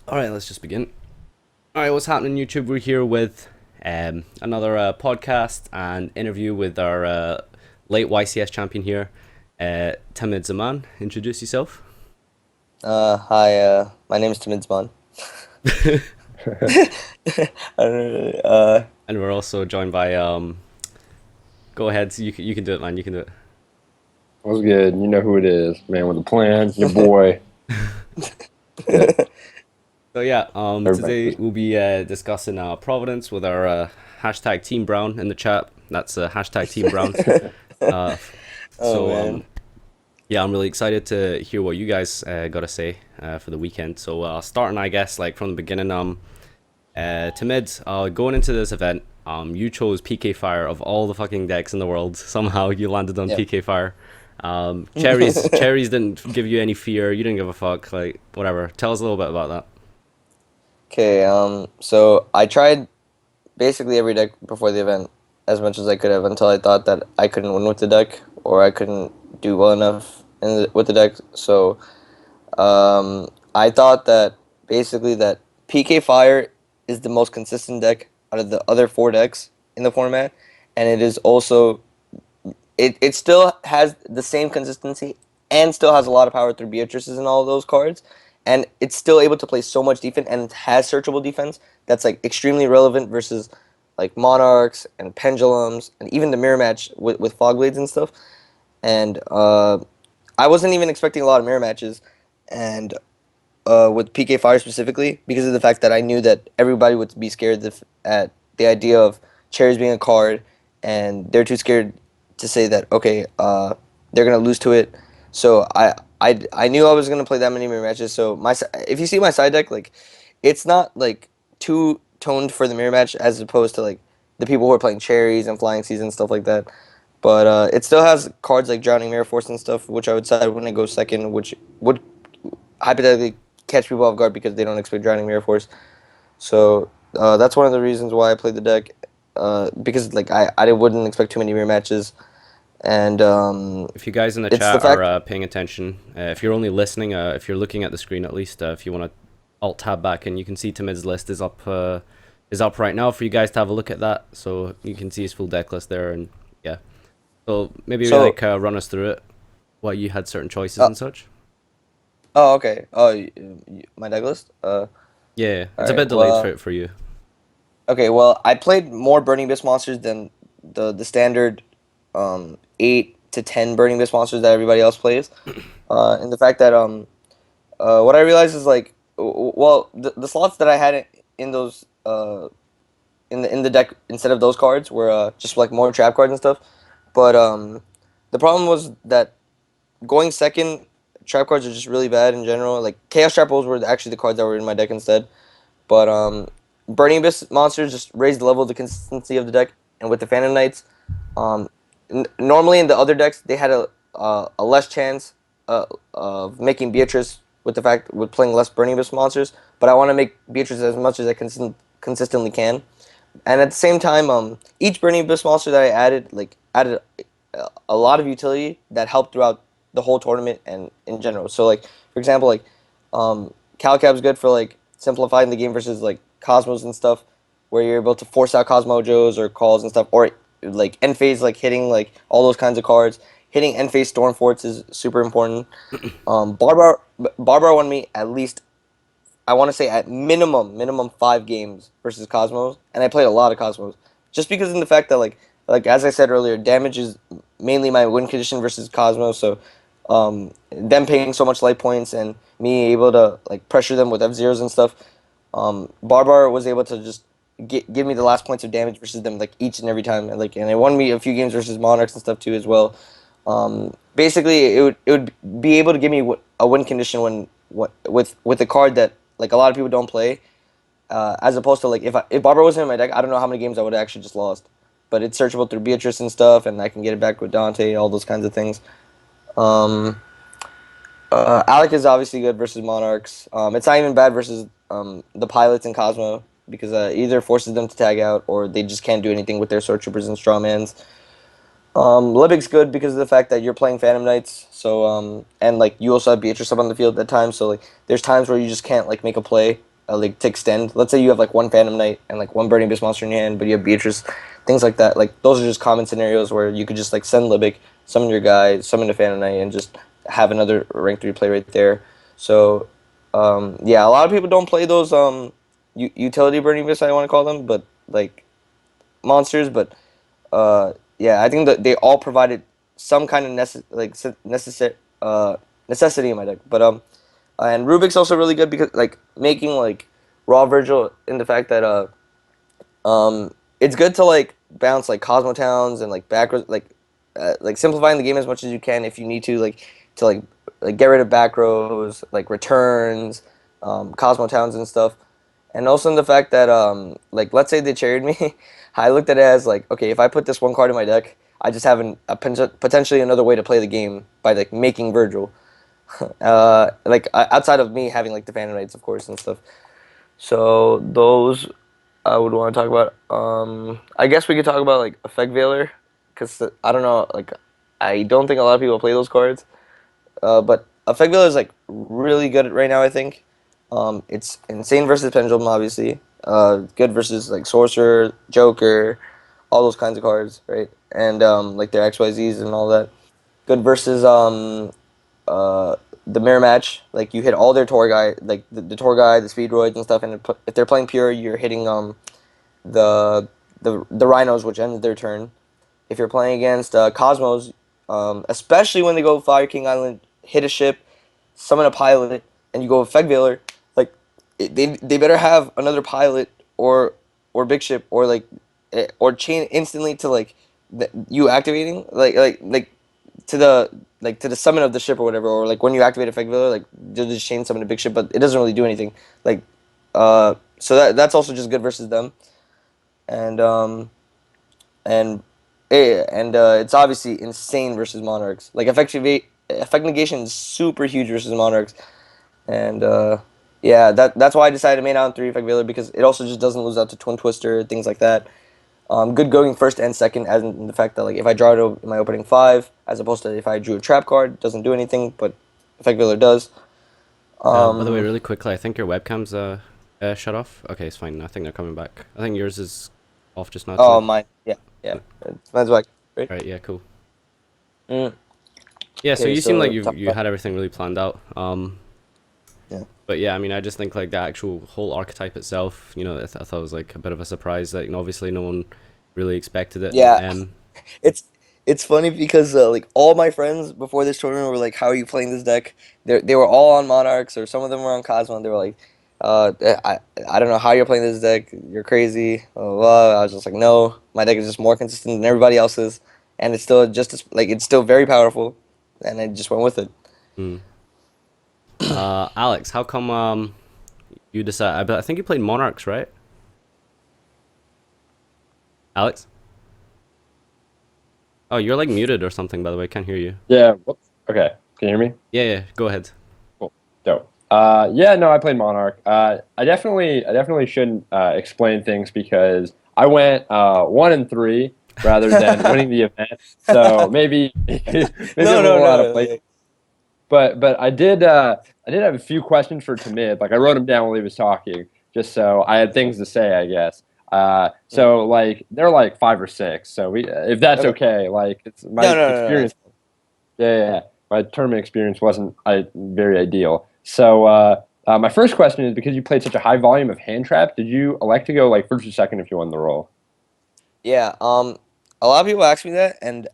All right, let's just begin. All right, what's happening, YouTube? We're here with another podcast and interview with our late YCS champion here, Tahmid Zaman. Introduce yourself. Hi, my name is Tahmid Zaman. I don't know, And we're also joined by, go ahead, you can do it, man. You can do it. What's good? You know who it is, man with a plan. Your boy. Yeah, So yeah, everybody today knows. we'll be discussing Providence with our hashtag Team Brown in the chat. That's hashtag Team Brown. Uh, oh so man. yeah, I'm really excited to hear what you guys got to say for the weekend. So starting, I guess, like from the beginning, Tamid, going into this event, you chose PK Fire of all the fucking decks in the world. Somehow you landed on Yep. PK Fire. Cherries didn't give you any fear. You didn't give a fuck. Like whatever. Tell us a little bit about that. Okay, so I tried basically every deck before the event as much as I could have until I thought that I couldn't win with the deck or I couldn't do well enough with the deck. So, I thought that basically that PK Fire is the most consistent deck out of the other four decks in the format, and it is also it still has the same consistency and still has a lot of power through Beatrices and all of those cards. And it's still able to play so much defense and it has searchable defense that's like extremely relevant versus like Monarchs and Pendulums and even the mirror match with Fog Blades and stuff. And I wasn't even expecting a lot of mirror matches and with PK Fire specifically because of the fact that I knew that everybody would be scared at the idea of Cherries being a card, and they're too scared to say that okay, they're gonna lose to it. So I knew I was gonna play that many mirror matches. So if you see my side deck, like it's not like too toned for the mirror match as opposed to like the people who are playing Cherries and Flying Seas and stuff like that. But it still has cards like Drowning Mirror Force and stuff, which I would side when it goes second, which would hypothetically catch people off guard because they don't expect Drowning Mirror Force. So that's one of the reasons why I played the deck. Because like I wouldn't expect too many mirror matches, and If you guys in the it's the chat are fact. paying attention, if you're only listening, if you're looking at the screen at least, if you want to alt tab back and you can see Timid's list is up right now for you guys to have a look at that, so you can see his full deck list there, and yeah. So maybe So like run us through it, why you had certain choices uh, and such. oh okay. Oh, my deck list. Yeah, All it's a right. bit delayed Well, for you. okay. Well, I played more Burning Abyss monsters than the standard 8 to 10 Burning Abyss monsters that everybody else plays. And the fact that what I realized is like well the slots that I had in those in the deck instead of those cards were just like more trap cards and stuff. But the problem was that going second, trap cards are just really bad in general. Like Chaos Trap Rolls were actually the cards that were in my deck instead. But Burning Abyss monsters just raised the level of the consistency of the deck. And with the Phantom Knights, um, normally in the other decks they had a less chance of making Beatrice with playing less Burning Abyss monsters. But I want to make Beatrice as much as I consistently can. And at the same time, each Burning Abyss monster that I added a lot of utility that helped throughout the whole tournament and in general. So like for example, like Calcab's good for like simplifying the game versus like Cosmos and stuff, where you're able to force out Cosmojos or calls and stuff, or like end phase like hitting like all those kinds of cards. Hitting end phase Storm Forts is super important. Barbar won me at least I want to say at minimum 5 games versus Cosmos, and I played a lot of Cosmos, just because in the fact that like as I said earlier, damage is mainly my win condition versus Cosmos. So, them paying so much light points and me able to like pressure them with F zeros and stuff, Barbar was able to just give me the last points of damage versus them like each and every time, and it won me a few games versus Monarchs and stuff too as well. Basically, it would be able to give me a win condition with a card that like a lot of people don't play, as opposed to like if Barber wasn't in my deck, I don't know how many games I would have actually just lost. But it's searchable through Beatrice and stuff, and I can get it back with Dante, all those kinds of things. Um, Alec is obviously good versus Monarchs. It's not even bad versus the pilots and Cosmo because either forces them to tag out or they just can't do anything with their Sword Troopers and Strawmans. Libic's good because of the fact that you're playing Phantom Knights, so and like you also have Beatrice up on the field at times, so like there's times where you just can't like make a play like to extend. Let's say you have like one Phantom Knight and like one Burning Beast monster in your hand, but you have Beatrice, things like that. Like those are just common scenarios where you could just like send Libic, summon your guy, summon the Phantom Knight, and just have another rank 3 play right there. So yeah, a lot of people don't play those utility Burning Beasts, I want to call them, but like monsters, but yeah, I think that they all provided some kind of necessity in my deck. But and Rubik's also really good because like making like raw Virgil in the fact that it's good to like bounce like Cosmo Towns and like back like simplifying the game as much as you can if you need to like get rid of back rows like returns, Cosmo Towns and stuff. And also in the fact that like let's say they cherried me, I looked at it as like, okay, if I put this one card in my deck, I just have potentially another way to play the game by like making Virgil. Like outside of me having like the Phantom Knights, of course, and stuff. So those I would want to talk about. I guess we could talk about like Effect Veiler, because I don't know, like I don't think a lot of people play those cards. But Effect Veiler is like really good right now, I think. It's insane versus Pendulum, obviously. Good versus like Sorcerer, Joker, all those kinds of cards, right? And like their XYZs and all that. Good versus uh, the mirror match. Like you hit all their tour guy, like the tour guy, the speedroids and stuff. And if they're playing pure, you're hitting the the rhinos, which ends their turn. If you're playing against Cosmos, especially when they go Fire King Island, hit a ship, summon a pilot, and you go Effect Veiler, like they better have another pilot or big ship or like or chain instantly to like you activating like to the to the summon of the ship or whatever, or like when you activate Effect Veiler, like you'll just chain summon a big ship, but it doesn't really do anything. Like so that's also just good versus them, and and it's obviously insane versus Monarchs. Like effect negation is super huge versus Monarchs, and yeah, that's why I decided to main out on 3 Effect Veiler, because it also just doesn't lose out to Twin Twister, things like that. Good going first and second, as in the fact that like if I draw it in my opening 5, as opposed to if I drew a trap card, doesn't do anything, but Effect Veiler does. By the way, really quickly, I think your webcam's shut off. Okay, it's fine. I think they're coming back. I think yours is off just now. Oh, Too. mine, yeah, mine's back, right? Right, yeah, cool. Mm. Yeah, so Okay, you seem like top you five. had everything really planned out. Yeah. But yeah, I mean, I just think like the actual whole archetype itself, I thought it was like a bit of a surprise that obviously no one really expected it. Yeah, it's it's funny because like all my friends before this tournament were like, "How are you playing this deck?" They were all on Monarchs, or some of them were on Cosmo. And they were like, uh, "I I don't know how you're playing this deck. You're crazy." Blah, blah, blah. I was just like, "No, my deck is just more consistent than everybody else's, and it's still just as, like it's still very powerful," and I just went with it. Mm. Alex, how come you decide? I think you played Monarchs, right? Alex? Oh, you're like muted or something, by the way. Can't hear you. Yeah. Whoops. Okay. Can you hear me? Yeah, go ahead. Cool. Dope. Yeah. No, I played Monarch. I definitely shouldn't explain things because I went 1-3 rather than winning the event. So maybe maybe No, I'm a no, little out of no. place. But I did have a few questions for Tamid. Like I wrote them down while he was talking, just so I had things to say, I guess. So like they're like 5 or 6. So if that's Okay. okay, like it's my No, no, no, no. experience. Yeah. My tournament experience wasn't very ideal. So my first question is, because you played such a high volume of hand trap, did you elect to go like first or second if you won the roll? Yeah. A lot of people ask me that, and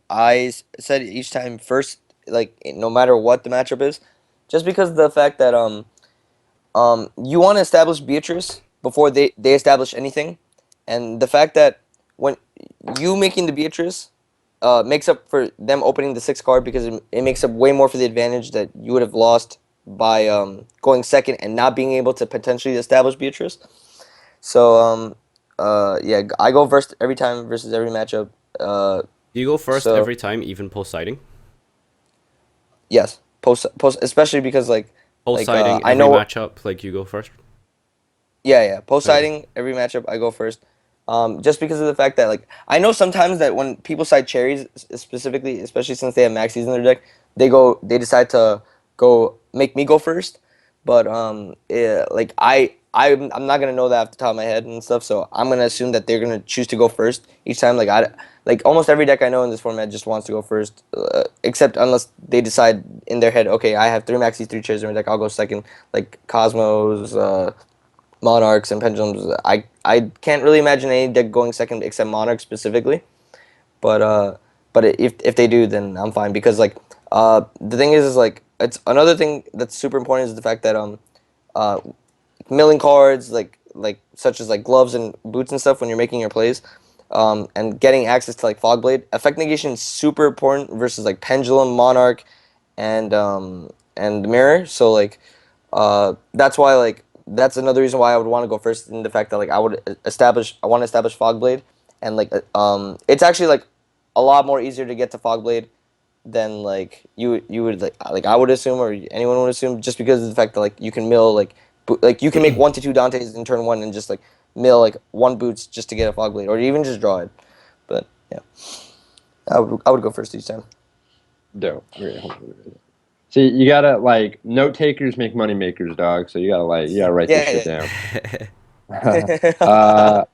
said each time first, like no matter what the matchup is, just because of the fact that you want to establish Beatrice before they establish anything, and the fact that when you making the Beatrice makes up for them opening the 6th card, because it makes up way more for the advantage that you would have lost by going second and not being able to potentially establish Beatrice. So yeah, I go first every time versus every matchup. Uh, Do you go first so every time, even post sighting? yes, post especially because Post sighting I every know. matchup, like you go first. Yeah. Post Okay. sighting every matchup, I go first. Just because of the fact that like I know sometimes that when people side cherries specifically, especially since they have maxis in their deck, they decide to go make me go first. but like I'm not gonna know that off the top of my head and stuff. So I'm gonna assume that they're gonna choose to go first each time. Like almost every deck I know in this format just wants to go first, except unless they decide in their head, okay, I have 3 maxis, 3 chairs in my deck, I'll go second. Like Cosmos, Monarchs, and Pendulums. I can't really imagine any deck going second except Monarch specifically. But if they do, then I'm fine because like the thing is like it's another thing that's super important is the fact that uh milling cards like such as like gloves and boots and stuff when you're making your plays, and getting access to like Fog Blade effect negation is super important versus like Pendulum, Monarch, and Mirror. So like that's why like that's another reason why I would want to go first in the fact that like I want to establish Fog Blade, and like it's actually like a lot more easier to get to Fog Blade than like you would like I would assume or anyone would assume just because of the fact that like you can mill like you can make 1 to 2 Dantes in turn 1 and just like mill like 1 boots just to get a Fog Blade or even just draw it. But yeah, I would go first each time. Dope. Okay, hold on. See, you gotta like note takers make money makers, dog. So you gotta write this shit down. uh,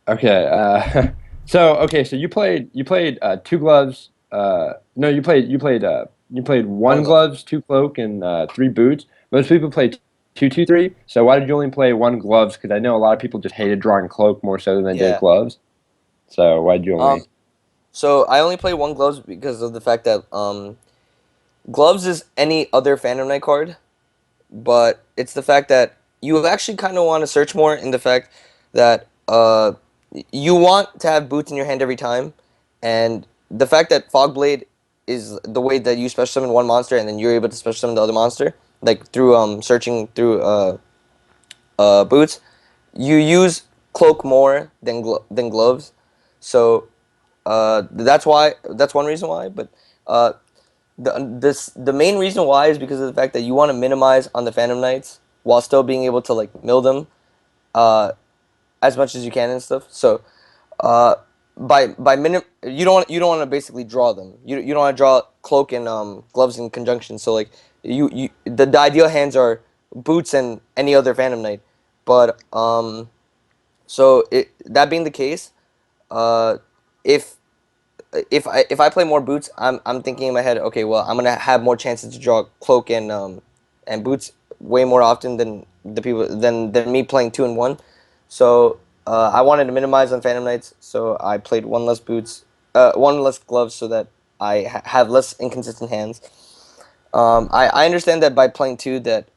okay. So you played 2 gloves. No, you played One one glove. gloves, 2 cloak, and 3 boots. Most people play 2, 2, 3. So why did you only play 1 gloves? Because I know a lot of people just hated drawing cloak more so than they did Yeah. gloves. So why did you only? So I only play one gloves because of the fact that gloves is any other Phantom Knight card, but it's the fact that you actually kind of want to search more in the fact that you want to have boots in your hand every time, and the fact that Fog Blade is the way that you special summon one monster and then you're able to special summon the other monster, like through searching through boots, you use cloak more than gloves, so that's one reason why, but. Uh, the main reason why is because of the fact that you want to minimize on the Phantom Knights while still being able to like mill them uh, as much as you can and stuff. So uh, by minim you don't want to basically draw them. You don't want to draw cloak and gloves in conjunction. So like the ideal hands are boots and any other Phantom Knight. But that being the case, uh, if if I play more boots, I'm thinking in my head, okay, well, I'm gonna have more chances to draw cloak and boots way more often than the people than me playing 2 and 1. So I wanted to minimize on Phantom Knights, so I played one less boots, one less gloves, so that I have less inconsistent hands. I understand that by playing two, that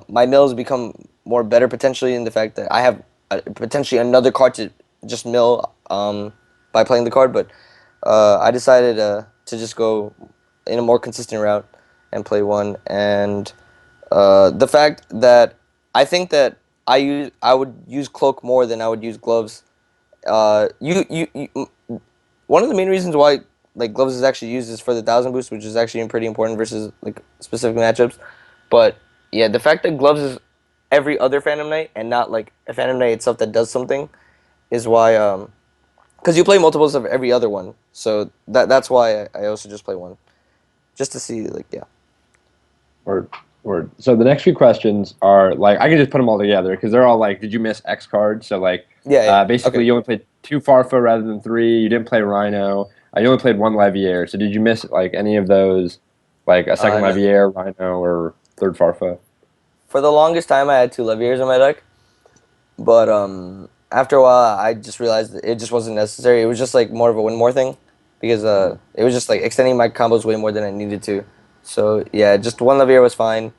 my mills become more better potentially in the fact that I have potentially another card to just mill by playing the card, but I decided to just go in a more consistent route and play one. And the fact that I think that I would use cloak more than I would use gloves. One of the main reasons why like gloves is actually used is for the 1,000 boost, which is actually pretty important versus like specific matchups. But yeah, the fact that gloves is every other Phantom Knight and not like a Phantom Knight itself that does something is why because you play multiples of every other one, so that's why I also just play one, just to see like yeah. Or so the next few questions are like I can just put them all together because they're all like, did you miss X cards? So like, Yeah. basically Okay. you only played 2 Farfa rather than 3. You didn't play Rhino. You only played 1 Leviair. So did you miss like any of those, like a second No, Leviair, Rhino, or third Farfa? for the longest time I had 2 Leviers in my deck, but after a while I just realized that it just wasn't necessary. It was just like more of a win more thing, because it was just like extending my combos way more than I needed to. So yeah, just 1 Levier was fine.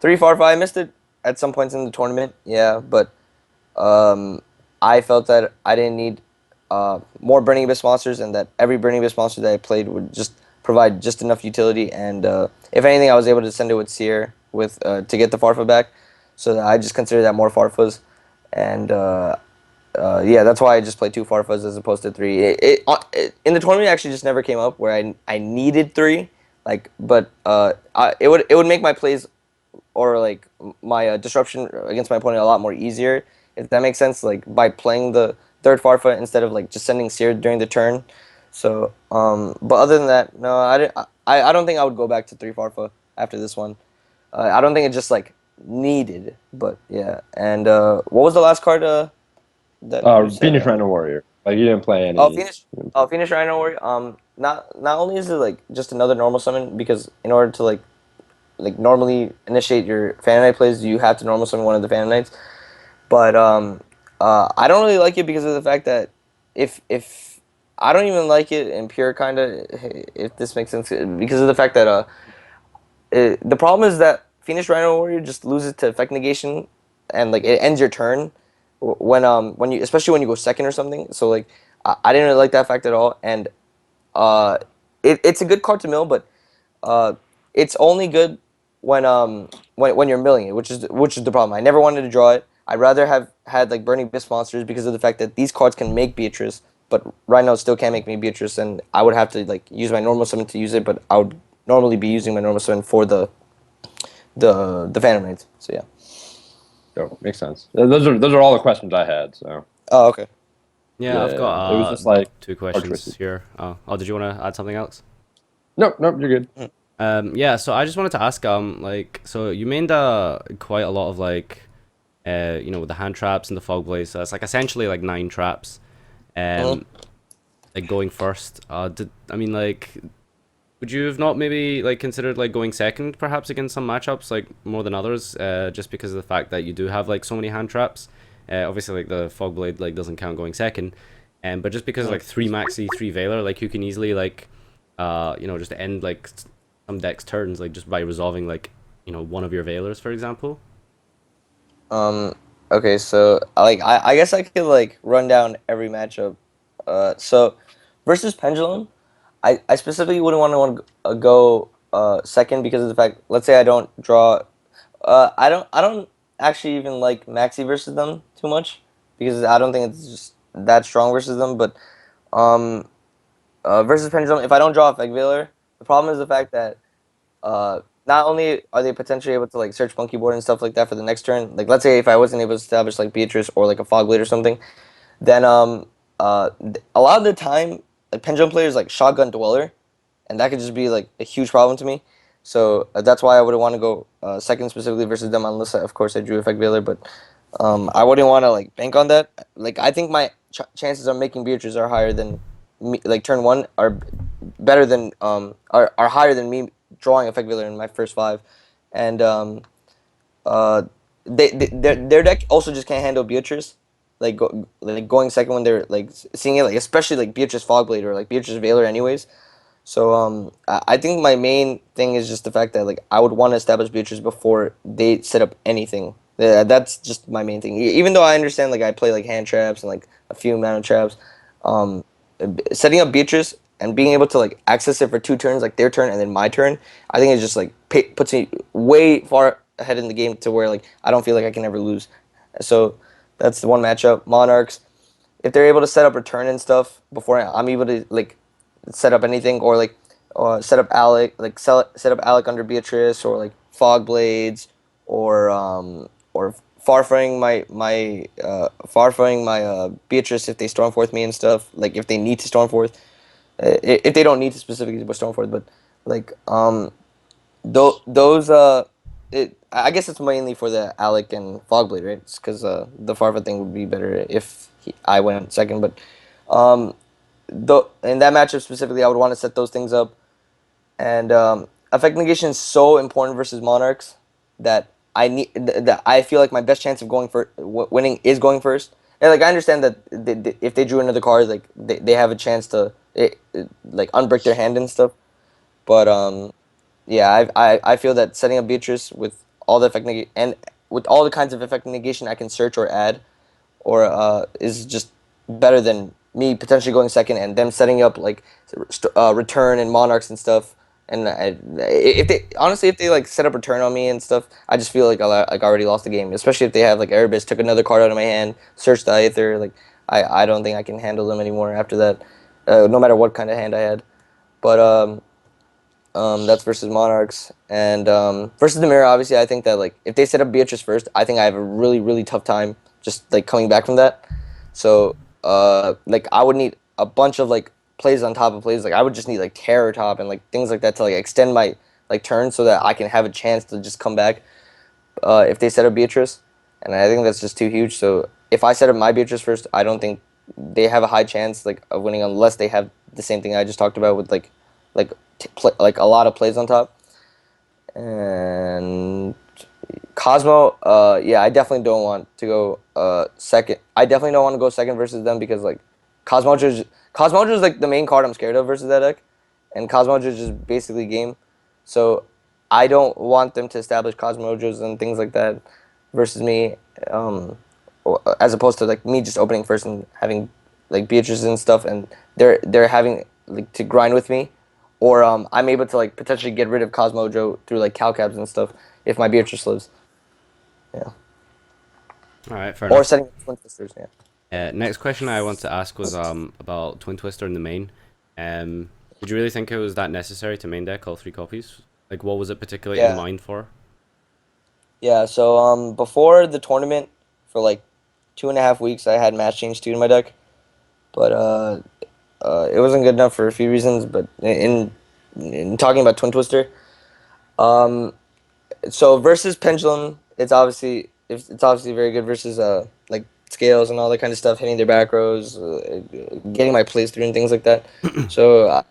3 Farfa I missed it at some points in the tournament. Yeah, but um, I felt that I didn't need more Burning Abyss monsters, and that every Burning Abyss monster that I played would just provide just enough utility. And if anything, I was able to send it with Seer to get the Farfa back. So that I just consider that more Farfas. And yeah, that's why I just played 2 Farfas as opposed to 3. In the tournament, it actually just never came up where I needed 3. Like, but it would make my plays or like my disruption against my opponent a lot more easier, if that makes sense. Like by playing the third Farfa instead of like just sending Seer during the turn. So, but other than that, no, I don't think I would go back to 3 Farfa after this one. I don't think it just like needed. But yeah, and what was the last card that you said? Phoenix Rhino Warrior. Like you didn't play Oh, any. Phoenix. Oh, Phoenix Rhino Warrior. Not only is it like just another normal summon because in order to like normally initiate your Phantom Knight plays, you have to normal summon one of the Phantom Knights. But I don't really like it because of the fact that if I don't even like it in pure kind of, if this makes sense, because of the fact that the problem is that Phoenix Rhino Warrior just loses to effect negation, and like it ends your turn when you, especially when you go second or something. So like I didn't really like that fact at all, and uh it's a good card to mill, but uh it's only good when you're milling it, which is the problem. I never wanted to draw it. I'd rather have had like Burning Abyss monsters because of the fact that these cards can make Beatrice, but Rhino still can't make me Beatrice, and I would have to like use my normal summon to use it, but I would normally be using my normal summon for the Phantom Knights. So yeah. So makes sense. Those are all the questions I had. So Oh, okay. Yeah, I've yeah, got it was just like two hard questions choices. here. Oh, did you want to add something else? Nope, you're good. Yeah, so I just wanted to ask, like, so you made quite a lot of like, with the hand traps and the fog blaze. So it's like essentially like 9 traps, Mhm. like going first. I mean like, would you have not maybe like considered like going second perhaps against some matchups like more than others, just because of the fact that you do have like so many hand traps. Obviously like the fog blade like doesn't count going second, but just because like 3 maxi 3 Veiler, like you can easily like, just end like some decks turns like just by resolving like one of your Veilers, for example. Um. Okay, so like I guess I could like run down every matchup. So versus Pendulum, I specifically wouldn't want to go second because of the fact. Let's say I don't draw. I don't actually even like Maxi versus them too much because I don't think it's just that strong versus them. But um versus Pendulum, if I don't draw a Feg Veiler, the problem is the fact that not only are they potentially able to like search monkey board and stuff like that for the next turn. Like let's say if I wasn't able to establish like Beatrice or like a Fog Blade or something, then a lot of the time like Pendulum players like Shotgun Dweller, and that could just be like a huge problem to me. So that's why I wouldn't want to go second specifically versus them unless of course I drew Effect Veiler, but I wouldn't want to like bank on that. Like I think my chances of making Beatrice are higher than me. Like turn one are better than are higher than me drawing Effect Veiler in my first five, and uh, their deck also just can't handle Beatrice. Like going second when they're like seeing it, like especially like Beatrice Fogblade or like Beatrice Veiler anyways. So I think my main thing is just the fact that like I would want to establish Beatrice before they set up anything. Yeah, that's just my main thing. Even though I understand like I play like hand traps and like a few amount of traps, um, setting up Beatrice and being able to like access it for 2 turns, like their turn and then my turn, I think it just like puts me way far ahead in the game to where like I don't feel like I can ever lose. So that's the one matchup. Monarchs, if they're able to set up return and stuff before I'm able to like set up anything or like set up Alec like set up Alec under Beatrice or like Fog Blades or farfering my Beatrice if they Stormforth me and stuff, like if they need to Stormforth, if they don't need to specifically Stormforth, but like those I guess it's mainly for the Alec and Fogblade, right? Because the Farfa thing would be better if I went second, but um though in that matchup specifically, I would want to set those things up. And effect negation is so important versus Monarchs that that I feel like my best chance of going for winning is going first. And like I understand that if they drew another card, like they have a chance to like unbrick their hand and stuff. But yeah, I feel that setting up Beatrice with all the effect negation and with all the kinds of effect negation I can search or add or is just better than me potentially going second and them setting up like return and monarchs and stuff. And if they honestly, if they like set up return on me and stuff, I just feel like I already lost the game. Especially if they have like Erebus took another card out of my hand, searched the Aether. Like I don't think I can handle them anymore after that. No matter what kind of hand I had. But that's versus Monarchs and versus the Mirror. Obviously, I think that like if they set up Beatrice first, I think I have a really tough time just like coming back from that. So like I would need a bunch of like plays on top of plays. Like I would just need like Terror Top and like things like that to like extend my like turn so that I can have a chance to just come back. if they set up Beatrice, and I think that's just too huge. So if I set up my Beatrice first, I don't think they have a high chance like of winning unless they have the same thing I just talked about with like a lot of plays on top. And Cosmo, yeah, I definitely don't want to go second. I definitely don't want to go second versus them because like Cosmojo is like the main card I'm scared of versus that deck, and Cosmojo is just basically game. So I don't want them to establish Cosmojos and things like that versus me, as opposed to like me just opening first and having like Beatrice and stuff, and they're having like to grind with me, or I'm able to like potentially get rid of Cosmojo through like Calcabs and stuff if my Beatrice lives. Yeah. All right, fair Or enough. setting Twin Sisters, yeah. Next question I want to ask was about Twin Twister in the main. Did you really think it was that necessary to main deck all 3 copies? Like, what was it particularly in Yeah. mind for? Yeah, so before the tournament for like 2.5 weeks I had Match Change 2 in my deck. But it wasn't good enough for a few reasons, but in talking about Twin Twister, um so versus Pendulum, it's obviously very good versus like scales and all that kind of stuff, hitting their back rows, getting my plays through and things like that. So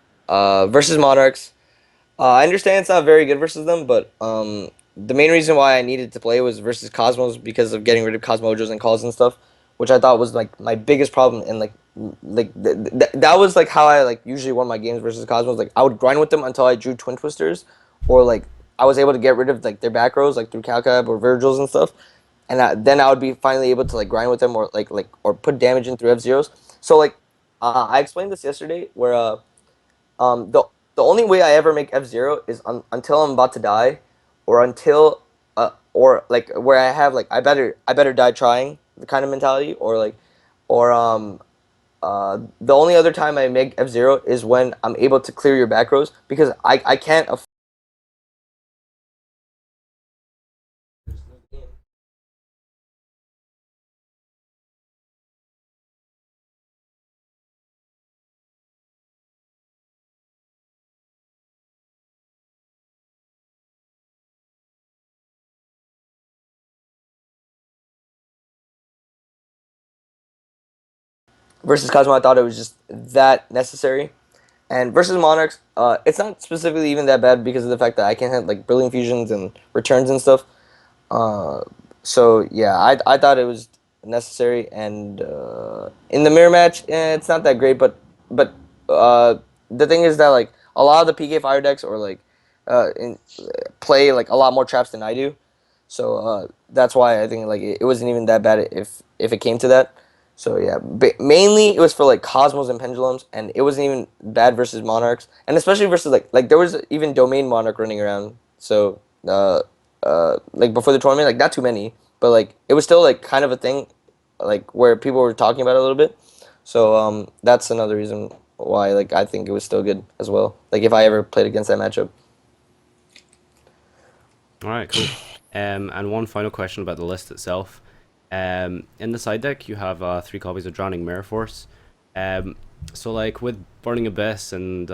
versus Monarchs, I understand it's not very good versus them, but the main reason why I needed to play was versus Cosmos because of getting rid of Cosmojos and calls and stuff, which I thought was like my biggest problem. And that was like how I like usually won my games versus Cosmos. Like I would grind with them until I drew Twin Twisters, or like I was able to get rid of like their back rows like through Calcab or Virgils and stuff, and then I would be finally able to like grind with them or or put damage in through F-Zeros. So like I explained this yesterday where the only way I ever make F-Zero is until I'm about to die, or until or like where I have like I better die trying the kind of mentality, or like or the only other time I make F-Zero is when I'm able to clear your back rows because I can't versus Cosmo. I thought it was just that necessary. And versus Monarchs, it's not specifically even that bad because of the fact that I can hit like Brilliant Fusions and returns and stuff. Uh, so yeah, I thought it was necessary, and in the mirror match, it's not that great. But the thing is that like a lot of the PK fire decks or like play like a lot more traps than I do. So that's why I think like it wasn't even that bad if it came to that. So yeah, mainly it was for like Cosmos and Pendulums, and it wasn't even bad versus Monarchs, and especially versus like there was even Domain Monarch running around. So like before the tournament, like not too many, but like it was still like kind of a thing, like where people were talking about it a little bit. So that's another reason why like I think it was still good as well. Like if I ever played against that matchup. All right, cool. And one final question about the list itself. In the side deck, you have 3 copies of Drowning Mirror Force. Um, so like with Burning Abyss and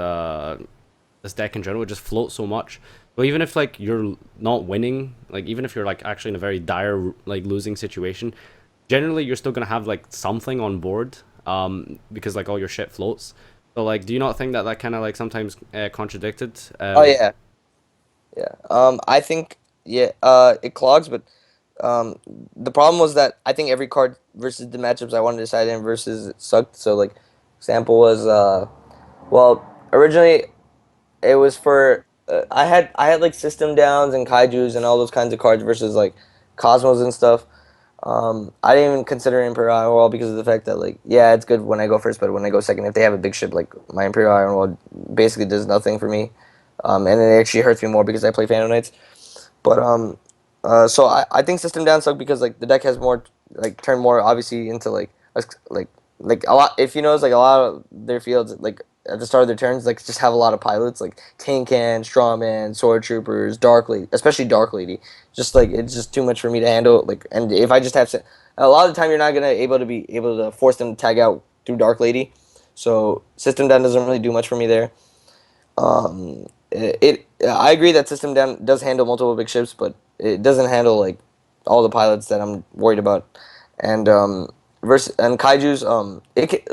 this deck in general, it just floats so much. So even if like you're not winning, like even if you're like actually in a very dire like losing situation, generally you're still gonna have like something on board. Because like all your shit floats. So like, do you not think that that kind of like sometimes contradicted? Oh yeah, yeah. I think yeah. It clogs, but the problem was that I think every card versus the matchups I wanted to decide in versus it sucked. So like, example was well originally it was for I had like system downs and kaijus and all those kinds of cards versus like cosmos and stuff. I didn't even consider Imperial Iron Wall because of the fact that like yeah it's good when I go first, but when I go second, if they have a big ship like my Imperial Iron Wall basically does nothing for me, and it actually hurts me more because I play Phantom Knights. But so I think system down suck because like the deck has more like turn more obviously into like a lot. If you notice, like a lot of their fields like at the start of their turns like just have a lot of pilots like Tin Can, Strawman, Sword Troopers, Dark Lady, especially Dark Lady. Just like it's just too much for me to handle. Like, and if I just have a lot of the time you're not gonna be able to force them to tag out through Dark Lady. So system down doesn't really do much for me there. I agree that system down does handle multiple big ships, but it doesn't handle like all the pilots that I'm worried about, and versus kaiju's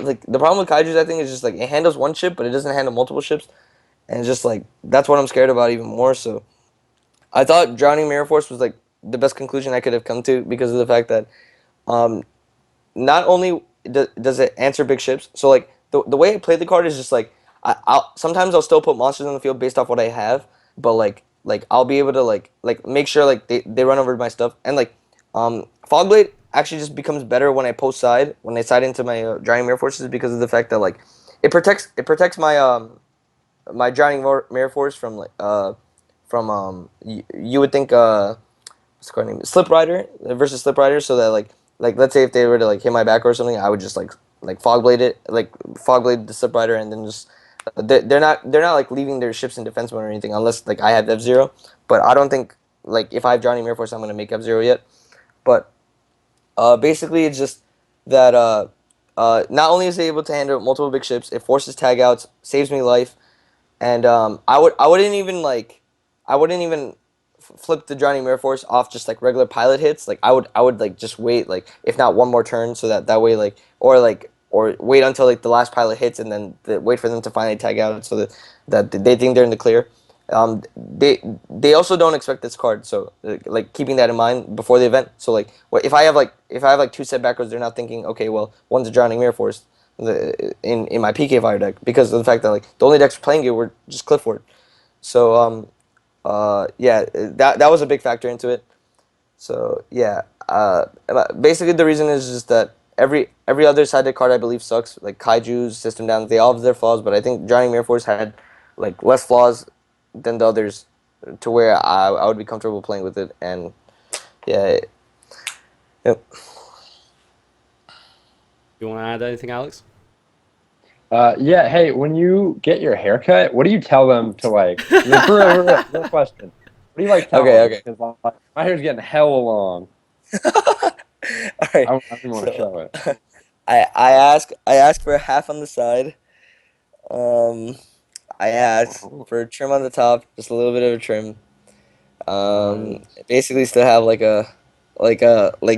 like the problem with kaiju's I think is just like it handles one ship but it doesn't handle multiple ships, and it's just like that's what I'm scared about even more. So I thought drowning mirror force was like the best conclusion I could have come to because of the fact that um not only does it answer big ships, so like the way I play the card is just like sometimes I'll still put monsters on the field based off what I have, but like I'll be able to like make sure like they run over my stuff, and like Fogblade actually just becomes better when I post side when I side into my drowning mirror forces because of the fact that like it protects my my drowning mirror force from like from you would think what's the card name? Slip Rider versus Slip Rider, so that like let's say if they were to like hit my back or something, I would just like fog blade it, like fog blade the Slip Rider, and then just they're not like leaving their ships in defense mode or anything unless like I have F-Zero, but I don't think like if I have Drowning Mirror Force I'm gonna make F-Zero yet, but basically it's just that not only is it able to handle multiple big ships, it forces tag outs, saves me life, and I wouldn't even flip the Drowning Mirror Force off just like regular pilot hits. Like I would like just wait like if not one more turn so that way like or wait until like the last pilot hits and then wait for them to finally tag out so that they think they're in the clear. They also don't expect this card, so like keeping that in mind before the event. So like if I have like two setbackers, they're not thinking okay, well one's a Drowning Mirror Force in my PK Fire deck because of the fact that like the only decks playing it were just Clifford. So yeah, that was a big factor into it. So yeah, basically the reason is just that every other sided card I believe sucks. Like Kaiju's, System Down, they all have their flaws, but I think Drowning Mirror Force had like less flaws than the others, to where I would be comfortable playing with it. And yeah, yep. You want to add anything, Alex? Yeah, hey, when you get your haircut, what do you tell them to like? Real question. What do you like tell Okay, them? okay. Because my hair's getting hella long. All right. I don't even want to So show it. I ask for a half on the side. Um, I ask for a trim on the top, just a little bit of a trim. Nice. Basically still have like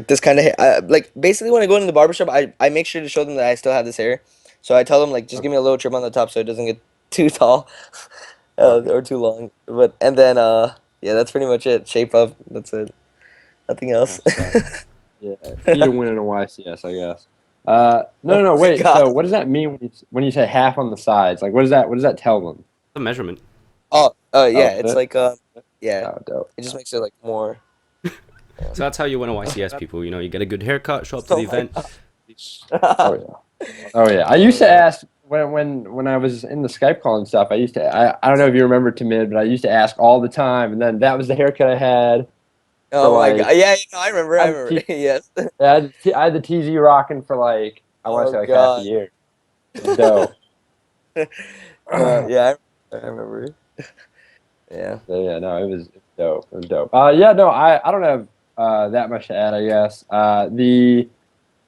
this kind of hair. Like basically when I go into the barbershop, I make sure to show them that I still have this hair. So I tell them like just give me a little trim on the top so it doesn't get too tall, Okay. or too long. But and then yeah, that's pretty much it. Shape up. That's it. Nothing else. That's yeah. Key to winning a YCS, I guess. No, Oh no, no. my Wait. God. So, what does that mean when you say half on the sides? Like, what does that? What does that tell them? The measurement. Oh, Oh, yeah. It's it. like yeah. Oh, dope. It just makes it like more. Yeah. So that's how you win a YCS, people. You know, you get a good haircut, show up to Oh the my event. Oh yeah. Oh yeah. I used to ask when I was in the Skype call and stuff. I don't know if you remember Tamid, but I used to ask all the time, and then that was the haircut I had for Oh my God. like. Yeah, I remember. I I had remember. the Yes. I had the TZ rocking for like I want to Oh say like half a God. year. It was dope. No, yeah, I remember. Yeah. So yeah, no, it was dope. It was dope. Yeah, no, I don't have that much to add, I guess.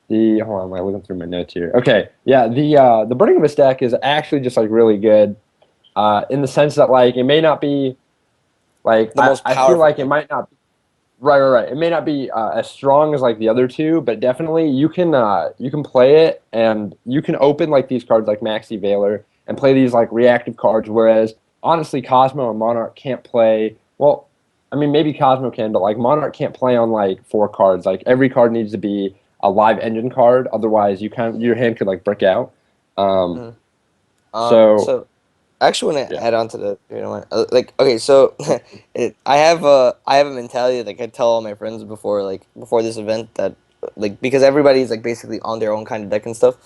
The hold on, I'm looking through my notes here. Okay, yeah, the Burning of a Stack is actually just like really good, in the sense that like it may not be like The most I feel powerful like it deck. might not be right. It may not be as strong as like the other two, but definitely you can play it and you can open like these cards like Maxi Veiler and play these like reactive cards. Whereas honestly, Cosmo and Monarch can't play. Well, I mean maybe Cosmo can, but like Monarch can't play on like four cards. Like every card needs to be a live engine card. Otherwise, your hand could like brick out. Um, Mhm. so So I actually want to yeah. add on to the, like, okay, so I have a mentality like I tell all my friends before this event that like because everybody's like basically on their own kind of deck and stuff.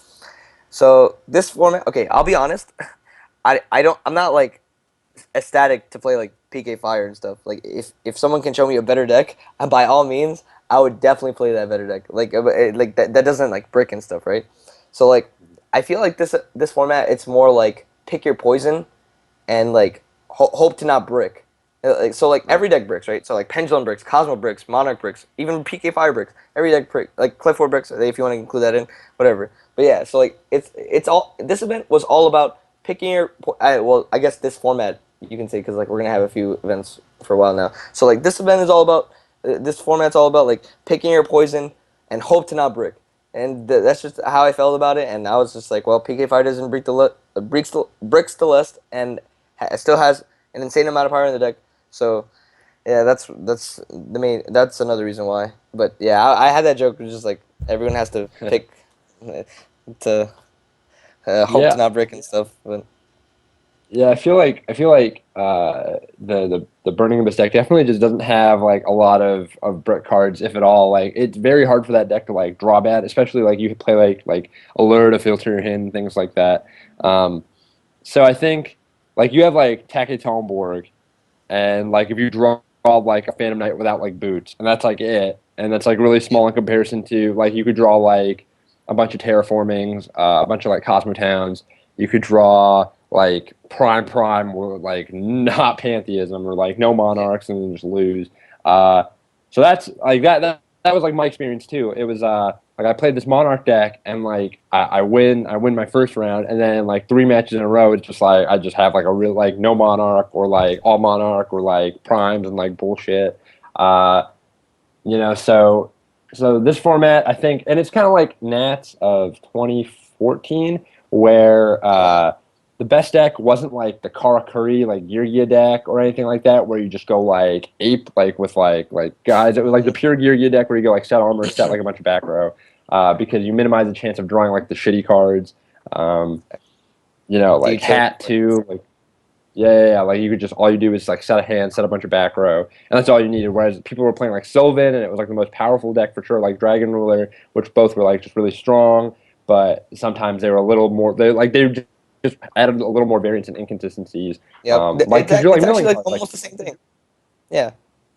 So this format, okay, I'll be honest, I'm not like ecstatic to play like PK Fire and stuff. Like if someone can show me a better deck, by all means, I would definitely play that better deck. Like like that doesn't like brick and stuff, right? So like I feel like this format it's more like pick your poison and like hope to not brick. So like Right. every deck bricks, right? So like Pendulum bricks, Cosmo bricks, Monarch bricks, even PK Fire bricks. Every deck brick, like Clifford bricks, if you want to include that in, whatever. But yeah, so like it's all this event was all about picking your. Well, I guess this format you can say because like we're gonna have a few events for a while now. So like this event is all about this format's all about like picking your poison and hope to not brick. And that's just how I felt about it. And I was just like, well, PK5 doesn't bricks the list, and still has an insane amount of power in the deck. So yeah, that's another reason why. But yeah, I had that joke, just like everyone has to pick to hope to Yeah, not brick and stuff. But yeah. I feel like the Burning Abyss deck definitely just doesn't have like a lot of brick cards, if at all. Like it's very hard for that deck to like draw bad, especially like you play like Allure to filter your hand, things like that. Um, so I think like you have like Take Talmborg, and like if you draw like a Phantom Knight without like boots, and that's like it, and that's like really small in comparison to like you could draw like a bunch of terraformings, a bunch of like Cosmo Towns. You could draw like Prime or like not Pantheism or like no Monarchs and then just lose. Uh, so that's like that was like my experience too. It was like I played this Monarch deck and like I win my first round, and then like 3 matches in a row it's just like I just have like a real like no Monarch or like all Monarch or like primes and like bullshit. Uh, so this format I think, and it's kind of like Nats of 2014 where yeah, the best deck wasn't like the Karakuri like Yurgia deck or anything like that, where you just go like ape like with like guys. It was like the pure Yurgia deck where you go like set armor, set like a bunch of back row, because you minimize the chance of drawing like the shitty cards. Um, like future. hat too, like yeah. Like you could just all you do is like set a hand, set a bunch of back row, and that's all you needed. Whereas people were playing like Sylvan, and it was like the most powerful deck for sure, like Dragon Ruler, which both were like just really strong, but sometimes they were a little more. They just added a little more variance and inconsistencies. Yep, Like because you're like it's actually milling like cards, like almost the same thing. Yeah,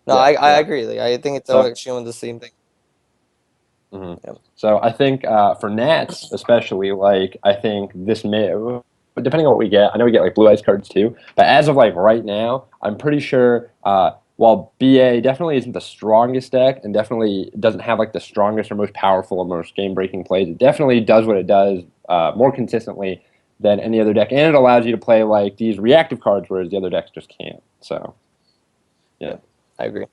no, yeah, I yeah. agree. Like I think it's So actually the same thing. mhm. Yep. So I think for Nats especially, like I think this may, depending on what we get, I know we get like blue ice cards too, but as of like right now, I'm pretty sure. While BA definitely isn't the strongest deck and definitely doesn't have like the strongest or most powerful or most game breaking plays, it definitely does what it does more consistently than any other deck, and it allows you to play like these reactive cards, whereas the other decks just can't. So yeah, Yep, I agree.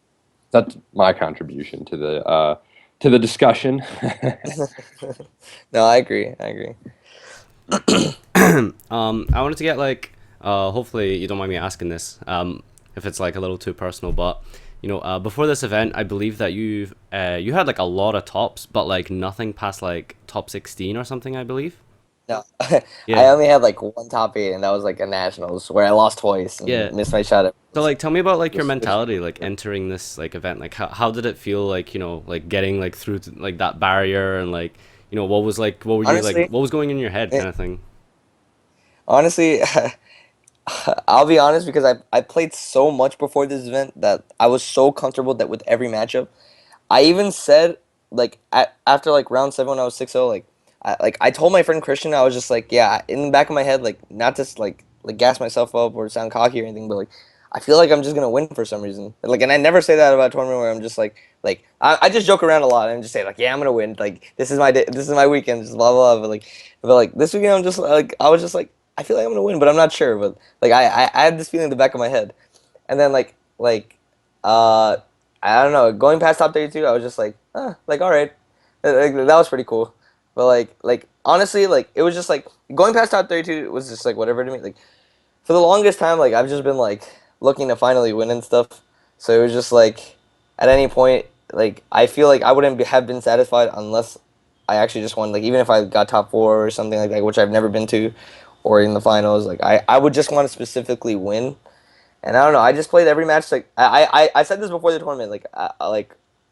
that's my contribution to the discussion. No, I agree. I agree. I wanted to get like, hopefully you don't mind me asking this, if it's like a little too personal, but before this event, I believe that you had like a lot of tops, but like nothing past like top 16 or something, I believe. No, I Yeah, only had like one top eight, and that was like a nationals where I lost twice and yeah. missed my shot at. So like, tell me about like your This mentality, like entering this like event. Like, how did it feel? Like, like getting like through to, like that barrier, and like, what was like, what were you like, Honestly, what was going in your head, eh, kind of thing. honestly, I'll be honest because I played so much before this event that I was so comfortable that with every matchup. I even said like after like round seven when I was 6-0, I told my friend Christian, I was just like, yeah, in the back of my head, like not to like gas myself up or sound cocky or anything, but like I feel like I'm just gonna win for some reason. Like, and I never say that about a tournament where I'm just like I just joke around a lot and just say like, yeah, I'm gonna win. Like this is my day, this is my weekend, just blah blah blah. But like this weekend, I'm just like I was just like I feel like I'm gonna win, but I'm not sure. But like I had this feeling in the back of my head, and then uh I don't know. Going past top 32, I was just like, like all right, that was pretty cool. But like honestly, like it was just like going past top 32 was just like whatever to me. Like for the longest time, like I've just been like looking to finally win and stuff. So it was just like at any point, like I feel like I wouldn't have been satisfied unless I actually just won. Like even if I got top four or something like that, which I've never been to, or in the finals, like I would just want to specifically win. And I don't know. I just played every match. Like I said this before the tournament.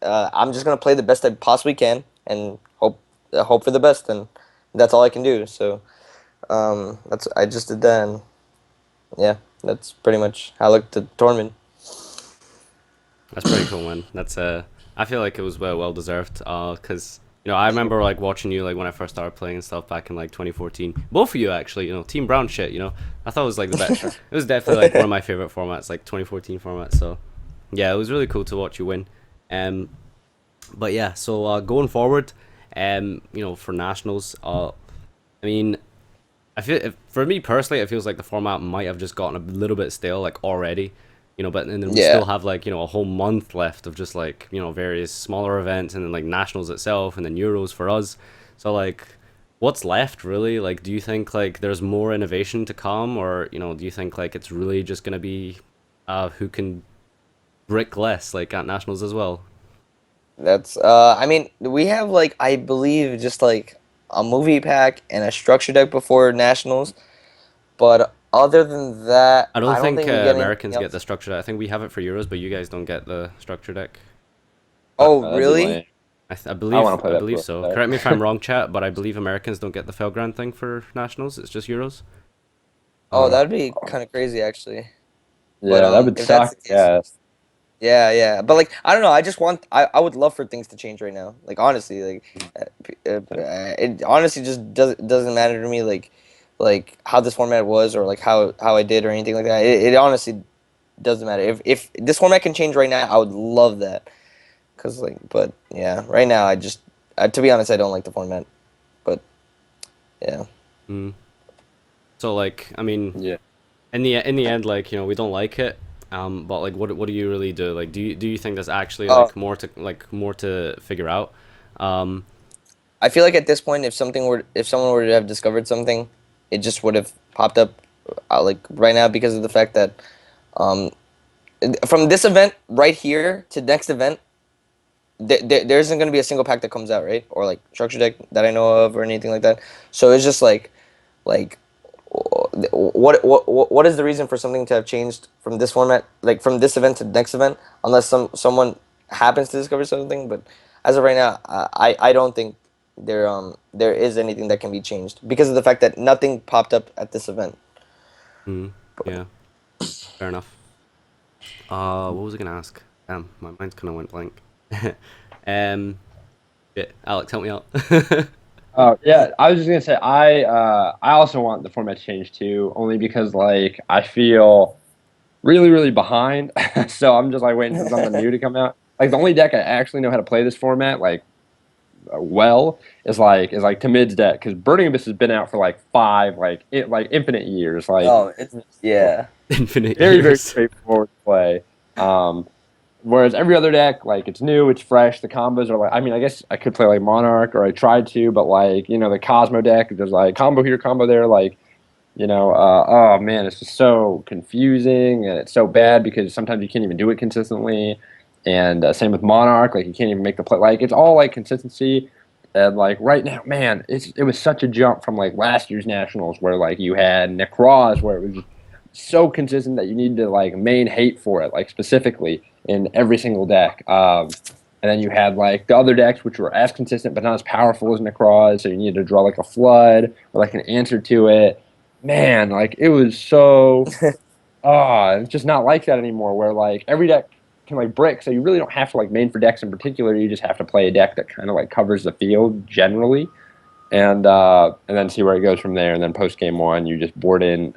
I'm just gonna play the best I possibly can and hope for the best, and that's all I can do. So that's I just did that, and yeah, that's pretty much how I looked at the tournament. That's pretty cool, man. That's I feel like it was well deserved. Cause I remember like watching you like when I first started playing and stuff back in like 2014. Both of you actually, Team Brown shit. I thought it was like the best. It was definitely like one of my favorite formats, like 2014 format. So yeah, it was really cool to watch you win. Um, but yeah, so going forward, for nationals, I mean, for me personally, it feels like the format might have just gotten a little bit stale, like already. but and then we Yeah. still have like a whole month left of just like various smaller events, and then like nationals itself, and then Euros for us. So like, what's left really? Like, do you think like there's more innovation to come, or do you think like it's really just gonna be who can brick less like at nationals as well? That's I mean, we have like I believe just like a movie pack and a structure deck before nationals, but other than that, I don't I don't think think we get anything Americans get the else. structure. I think we have it for Euros, but you guys don't get the structure deck. Oh, That'd be really? lame. I I want believe to play I that believe blue so. deck. Correct me if I'm wrong, chat, but I believe Americans don't get the Felgrand thing for nationals. It's just Euros. Oh, Uh, that'd be kind of crazy actually. But Yeah, that would if that's suck. the case, Yeah. yeah, yeah. But like, I don't know. I just want. I would love for things to change right now. Like honestly, like, it honestly just doesn't matter to me. Like how this format was or like how I did or anything like that. It honestly doesn't matter. If this format can change right now, I would love that. Cause like, but yeah, right now I just, to be honest, I don't like the format. But yeah. mm. So like, I mean, Yeah. in the end, like we don't like it. But like, what do you really do? Like, do you think there's actually Oh, like more to figure out? Um, I feel like at this point, if someone were to have discovered something, it just would have popped up, like right now because of the fact that, um, from this event right here to next event, there isn't going to be a single pack that comes out, right? Or like structure deck that I know of or anything like that. So it's just like, what is the reason for something to have changed from this format, like from this event to the next event, unless someone happens to discover something. But as of right now, I don't think there is anything that can be changed because of the fact that nothing popped up at this event. yeah, fair enough. What was I gonna ask? Damn, my mind kind of went blank. um, yeah, Alex, help me out. Oh yeah, I was just gonna say I also want the format to change too, only because like I feel really behind. So I'm just like waiting for something new to come out. Like the only deck I actually know how to play this format like well is like Tahmid's deck because Burning Abyss has been out for like five like infinite years. Like Oh, it's yeah. Infinite very years. straightforward to play. Whereas every other deck, like it's new, it's fresh. The combos are like, I mean, I guess I could play like Monarch, or I tried to, but like the Cosmo deck, there's like combo here, combo there. Like oh man, it's just so confusing and it's so bad because sometimes you can't even do it consistently. And same with Monarch, like you can't even make the play. Like it's all like consistency. And like right now, man, it was such a jump from like last year's nationals where like you had Necroz where it was just so consistent that you needed to like main hate for it, like specifically in every single deck. And then you had like the other decks which were as consistent but not as powerful as Necroz, so you needed to draw like a flood or like an answer to it. Man, like it was so it's just not like that anymore where like every deck can like brick, so you really don't have to like main for decks in particular, you just have to play a deck that kind of like covers the field generally and then see where it goes from there, and then post game one you just board in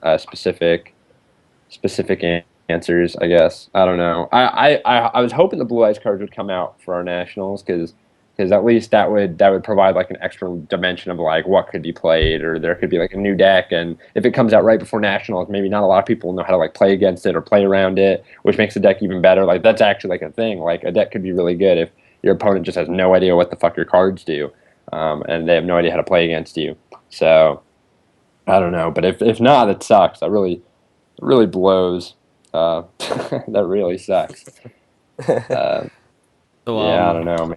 specific answers, I guess. I don't know. I was hoping the Blue Eyes cards would come out for our nationals because at least that would provide like an extra dimension of like what could be played, or there could be like a new deck, and if it comes out right before nationals, maybe not a lot of people know how to like play against it or play around it, which makes the deck even better. Like that's actually like a thing. Like a deck could be really good if your opponent just has no idea what the fuck your cards do, and they have no idea how to play against you. So I don't know, but if not, it sucks. That really blows. That really sucks. Uh, So yeah, I don't know, man.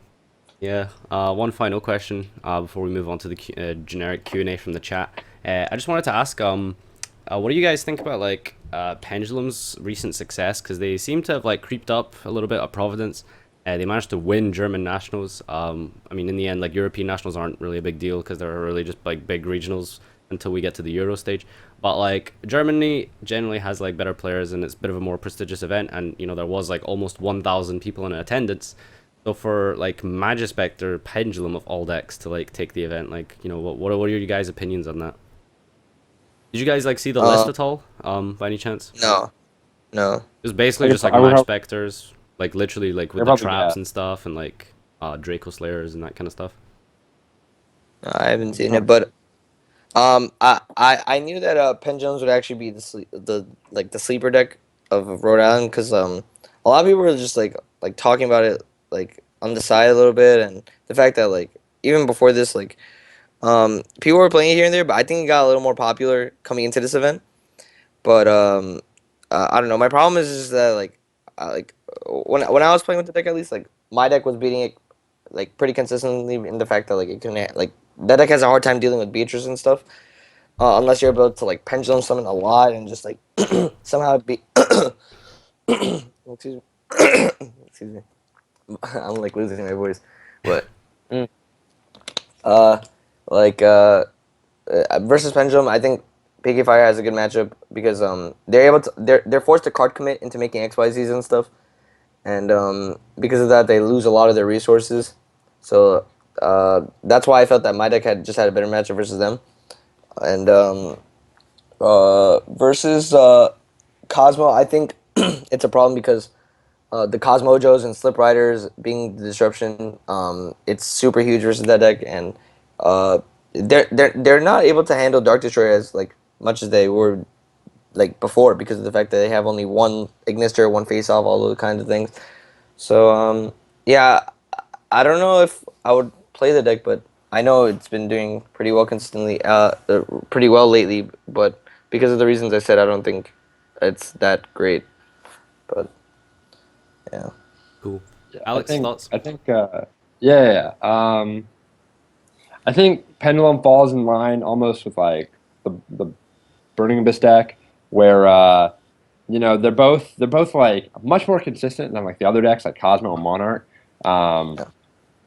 yeah. One final question before we move on to the generic Q&A from the chat. I just wanted to ask what do you guys think about like Pendulum's recent success? Because they seem to have like creeped up a little bit at Providence. They managed to win German nationals. I mean, in the end, like European nationals aren't really a big deal because they're really just like big regionals until we get to the Euro stage. But like Germany generally has like better players and it's a bit of a more prestigious event. And there was like almost 1,000 people in attendance. So for like Magispector Pendulum of all decks to like take the event, like what are your guys' opinions on that? Did you guys like see the list Uh, at all? By any chance? no, no, It was basically I, just could, like I would Mage hope Specters, like literally like with they're the probably traps and stuff, and like Draco Slayers and that kind of stuff. no, I haven't seen yeah. it. But I knew that Pen Jones would actually be the sleeper deck of Rhode Island because a lot of people were just like talking about it like on the side a little bit, and the fact that like even before this like people were playing it here and there, but I think it got a little more popular coming into this event. But I don't know. My problem is just that like when I was playing with the deck, at least like my deck was beating it like pretty consistently in the fact that like it can like that deck has a hard time dealing with Beatrice and stuff. Unless you're able to like pendulum summon a lot and just like somehow be excuse me. Excuse me. I'm like losing my voice. But Mm. uh like versus Pendulum, I think PK Fire has a good matchup because they're able to they're forced to card commit into making XYZs and stuff. And because of that they lose a lot of their resources. So that's why I felt that my deck had just had a better matchup versus them. And versus Cosmo, I think it's a problem because the Cosmojos and Slip Riders being the disruption, it's super huge versus that deck, and they're not able to handle Dark Destroyer as like much as they were like before because of the fact that they have only one Ignister, one face off, all those kinds of things. So yeah, I don't know if I would play the deck, but I know it's been doing pretty well consistently, pretty well lately. But because of the reasons I said, I don't think it's that great. But yeah. Cool. Yeah, Alex, thoughts? yeah. I think Pendulum falls in line almost with like the Burning Abyss deck, where they're both like much more consistent than like the other decks like Cosmo and Monarch. Um, Yeah.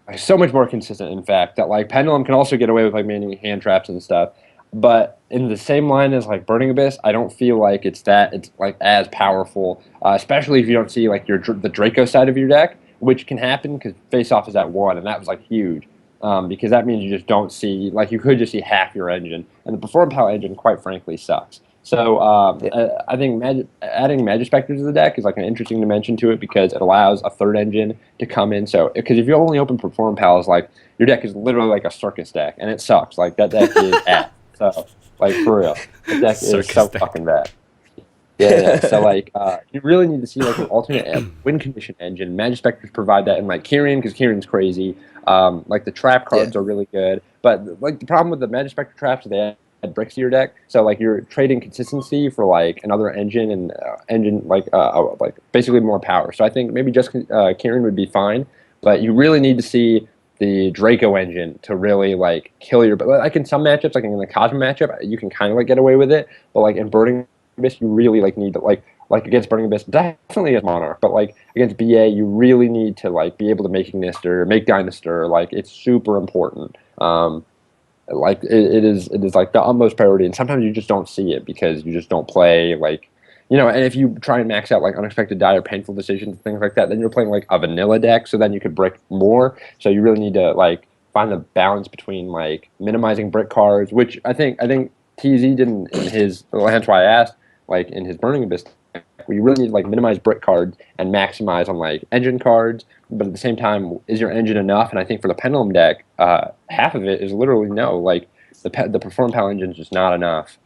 like, so much more consistent, in fact, that like Pendulum can also get away with like manning hand traps and stuff. But in the same line as like Burning Abyss, I don't feel like it's like as powerful, especially if you don't see like the Draco side of your deck, which can happen because face off is at one, and that was like huge. Because that means you just don't see like you could just see half your engine, and the Perform Power engine, quite frankly, sucks. So Yeah. I think adding Magispector to the deck is like an interesting dimension to it because it allows a third engine to come in. So because if you only open Perform Pals, like your deck is literally like a circus deck, and it sucks. Like that deck is ass. So like for real, that deck is Circus so deck. fucking bad. Yeah. So like you really need to see like an alternate win condition engine. Magispectors provide that, and like Kyrian because Kyrian's crazy. Like the trap Yeah. cards are really good, but like the problem with the Magispector traps is they add bricks to your deck. So like you're trading consistency for like another engine and engine like basically more power. So I think maybe just Kyrian would be fine, but you really need to see the Draco engine to really like kill your. But like in some matchups, like in the Cosmo matchup, you can kind of like get away with it. But like in Burning Abyss, you really like need to like against Burning Abyss, definitely against Monarch, but like against BA, you really need to like be able to make Ignister, make Dynaster. Like it's super important. Like it is like the utmost priority, and sometimes you just don't see it because you just don't play like and if you try and max out like unexpected die or painful decisions and things like that, then you're playing like a vanilla deck, so then you could brick more. So you really need to like find the balance between like minimizing brick cards, which I think TZ didn't in his. Well, hence why I asked, like in his Burning Abyss, where you really need to like minimize brick cards and maximize on like engine cards. But at the same time, is your engine enough? And I think for the Pendulum deck, half of it is literally no. Like the Perform Pal engine is just not enough.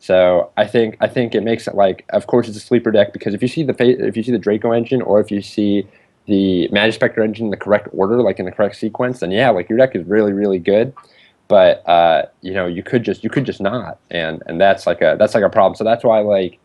So I think it makes it like, of course, it's a sleeper deck because if you see the Draco engine or if you see the Magispector engine in the correct order, like in the correct sequence, then yeah, like your deck is really really good. But you could just not, and that's like a problem. So that's why like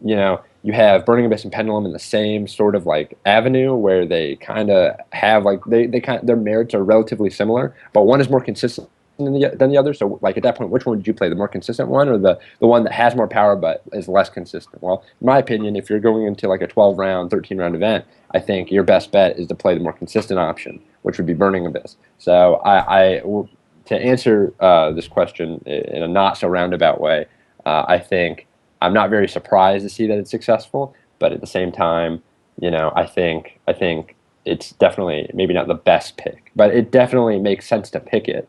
you have Burning Abyss and Pendulum in the same sort of like avenue where they kind of have like they kind their merits are relatively similar, but one is more consistent than the other. So like at that point, which one would you play? The more consistent one or the one that has more power but is less consistent? Well, in my opinion, if you're going into like a 12 round, 13 round event, I think your best bet is to play the more consistent option, which would be Burning Abyss. So to answer this question in a not so roundabout way, I think I'm not very surprised to see that it's successful, but at the same time, I think it's definitely maybe not the best pick, but it definitely makes sense to pick it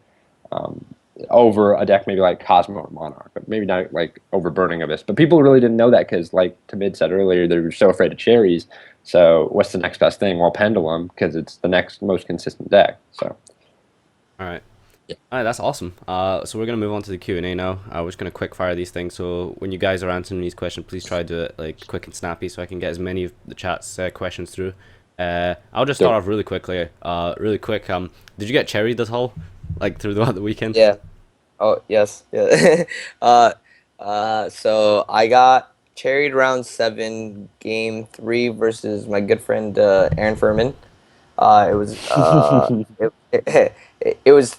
um, over a deck maybe like Cosmo or Monarch, but maybe not like over Burning Abyss. But people really didn't know that because, like Tamid said earlier, they were so afraid of cherries. So what's the next best thing? Well, Pendulum because it's the next most consistent deck. So All right. Alright, that's awesome. So we're gonna move on to the Q&A now. We're just gonna quick fire these things. So when you guys are answering these questions, please try to do it like quick and snappy, so I can get as many of the chat's questions through. I'll just start Dope. off really quickly. Really quick. Did you get cherried at all, like throughout the weekend? Yeah. Oh yes. Yeah. So I got cherried round 7, game 3 versus my good friend Aaron Furman. It was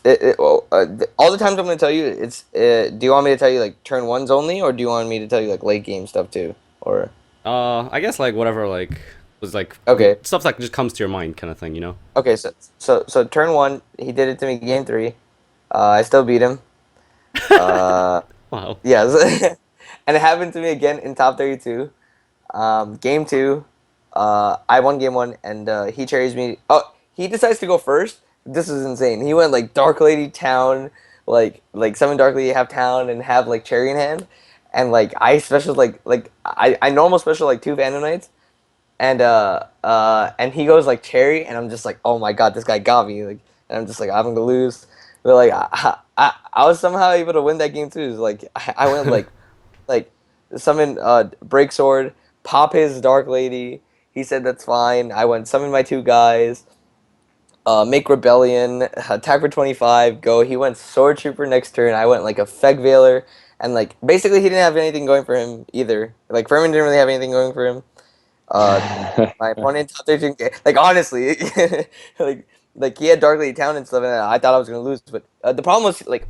well, all the times I'm gonna tell you. It's do you want me to tell you like turn ones only, or do you want me to tell you like late game stuff too? Or I guess like whatever like was like okay, stuff that just comes to your mind, kind of thing, you know? okay. So turn one, he did it to me. Game 3, I still beat him. Uh, Wow. yes, and it happened to me again in top 32. Game 2, I won game 1, and he cherries me. Oh, he decides to go first. This is insane. He went like Dark Lady Town, like 7 Dark Lady have Town and have like cherry in hand, and like I special I normal special like 2 Phantom Knights, and he goes like cherry, and I'm just like, oh my god, this guy got me. Like, and I'm just like, I'm gonna lose. But like I was somehow able to win that game too. Like I went like summon break sword, pop his dark lady. He said that's fine. I went summon my 2 guys, make rebellion, attack for 25, go. He went sword trooper next turn. I went like a Feg Veiler, and like basically he didn't have anything going for him either. Like Furman didn't really have anything going for him. Uh, my opponent top 13, like honestly, like like he had Dark Lady Town and stuff, and I thought I was gonna lose. But the problem was like,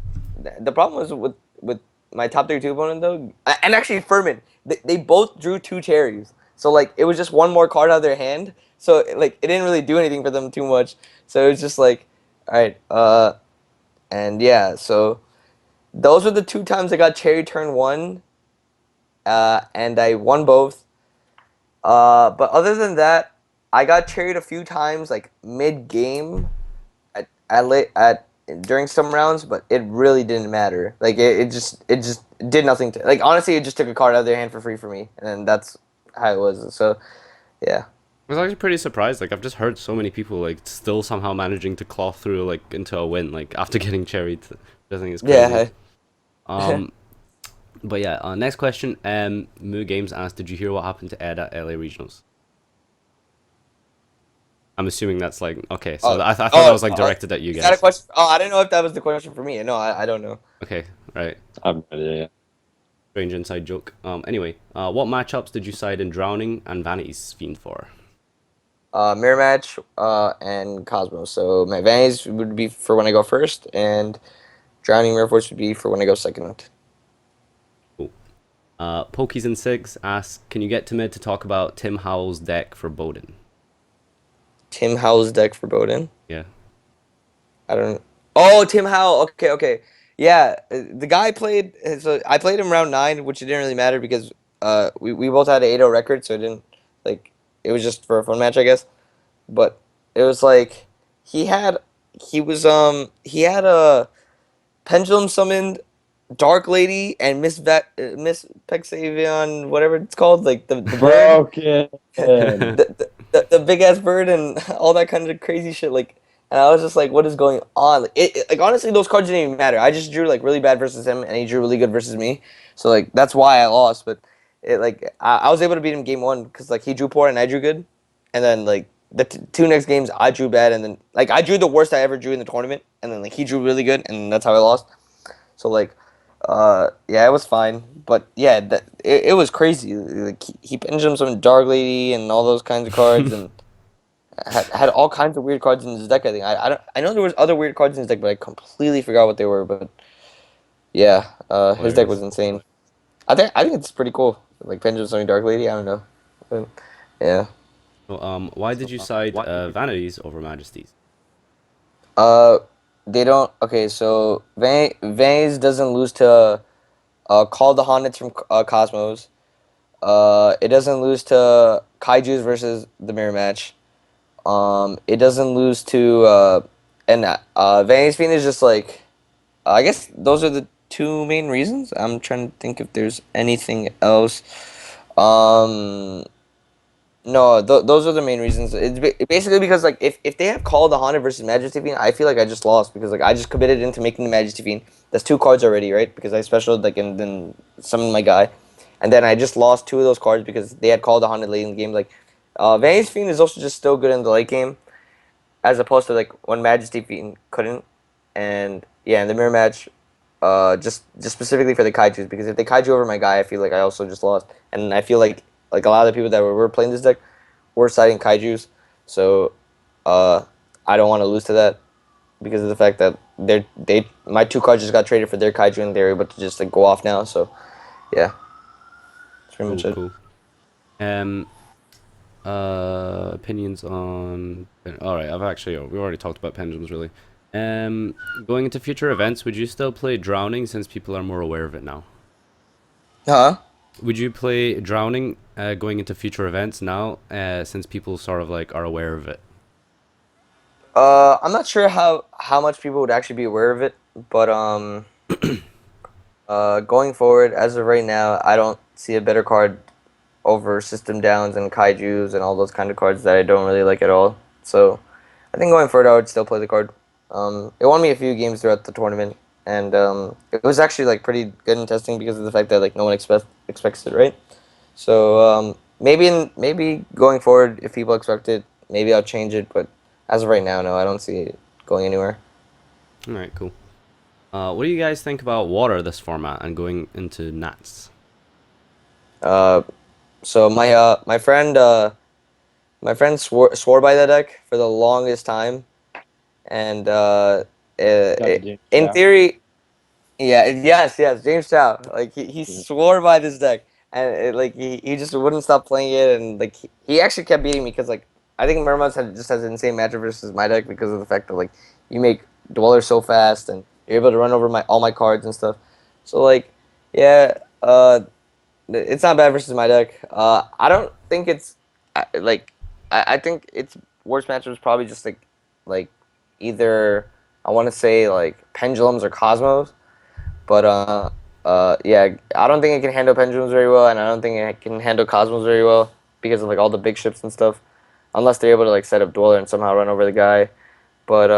the problem was with my top 32 opponent though, and actually Furman, they both drew 2 cherries, so like it was just one more card out of their hand. So like it didn't really do anything for them too much. So it was just like, all right, and yeah, so those were the 2 times I got cherry turn 1, and I won both. But other than that, I got cherried a few times, like mid game, at during some rounds, but it really didn't matter. Like it just did nothing to, like honestly, it just took a card out of their hand for free for me, and then that's how it was. So yeah, I was actually pretty surprised. Like I've just heard so many people like still somehow managing to claw through like into a win like after getting cherried. I think it's crazy. yeah. Um, but yeah. Next question. Moo Games asked, "Did you hear what happened to Ed at LA Regionals?" I'm assuming that's like okay. So Oh, I thought that was like oh, directed at you is that a guys. question? Oh, I didn't know if that was the question for me. No, I don't know. Okay, right. I'm ready. Yeah. Strange inside joke. Anyway, what matchups did you side in Drowning and Vanity's Fiend for? Mirror match, and Cosmos. So my Vanities would be for when I go first, and Drowning Mirror Force would be for when I go second. Cool. Pokies and Sigs asks, can you get to mid to talk about Tim Howell's deck for Bowden? Tim Howell's deck for Bowden. Yeah. I don't. Oh, Tim Howell. Okay, okay. Yeah, the guy played. So I played him round 9, which it didn't really matter because we both had an 8-0 record, so it didn't like it was just for a fun match, I guess. But it was like he had he had a pendulum summoned Dark Lady and Miss Pexavion, whatever it's called, like the bird, Broken. the big ass bird and all that kind of crazy shit. Like, and I was just like, what is going on? Like, like honestly, those cards didn't even matter. I just drew like really bad versus him, and he drew really good versus me. So like that's why I lost. But it like I was able to beat him game 1 because like he drew poor and I drew good, and then like the 2 next games I drew bad, and then like I drew the worst I ever drew in the tournament, and then like he drew really good, and that's how I lost. So like, yeah, it was fine, but yeah, it was crazy. Like he pendulum some Dark Lady and all those kinds of cards, and had all kinds of weird cards in his deck. I think I know there was other weird cards in his deck, but I completely forgot what they were. But yeah, his deck was Hilarious. insane. I think it's pretty cool. Like pendulum some Dark Lady. I don't know, but yeah. So, why did you side Vanities over Majesties? Uh, they don't. Okay, so Vanities doesn't lose to Call the Hornets from Cosmos. It doesn't lose to Kaiju's versus the mirror match. It doesn't lose to and Vanity's Fiend is just like I guess those are the 2 main reasons. I'm trying to think if there's anything else. Um, No, those are the main reasons. It's basically because like if they have called the Haunted versus Majesty Fiend, I feel like I just lost because like I just committed into making the Majesty Fiend. That's two cards already, right? Because I special like and then summoned my guy, and then I just lost two of those cards because they had called the Haunted late in the game. Like, Vanity's Fiend is also just still good in the late game, as opposed to like when Majesty Fiend couldn't. And yeah, in the mirror match, just specifically for the kaiju's because if they kaiju over my guy, I feel like I also just lost, and I feel like a lot of the people that were playing this deck were siding kaiju's, so uh, I don't want to lose to that because of the fact that they my two cards just got traded for their kaiju and they're able to just like go off now. So yeah, that's pretty much Cool, it. cool. Um, opinions on. All right, we already talked about pendulums really. Going into future events, would you still play drowning since people are more aware of it now? Huh? Would you play drowning going into future events now since people sort of like are aware of it? I'm not sure how much people would actually be aware of it, but going forward, as of right now, I don't see a better card over System Downs and Kaiju's and all those kind of cards that I don't really like at all. So I think going forward, I would still play the card. It won me a few games throughout the tournament, and it was actually like pretty good in testing because of the fact that like no one expects it, right? So maybe going forward, if people expect it, maybe I'll change it. But as of right now, no, I don't see it going anywhere. All right, cool. What do you guys think about water this format and going into nats? Uh, so my friend swore by that deck for the longest time, and Shout out to James in Chow. theory, yeah, yes, James Chow. Like he Mhm. swore by this deck, and he just wouldn't stop playing it, and like he actually kept beating me because like I think Mermaids has an insane matchup versus my deck because of the fact that like you make Dweller so fast and you're able to run over my all my cards and stuff. So like yeah, it's not bad versus my deck. I don't think it's like I think its worst matchup is probably just like either I want to say like pendulums or cosmos, but yeah, I don't think it can handle pendulums very well, and I don't think it can handle cosmos very well because of like all the big ships and stuff, unless they're able to like set up dweller and somehow run over the guy. But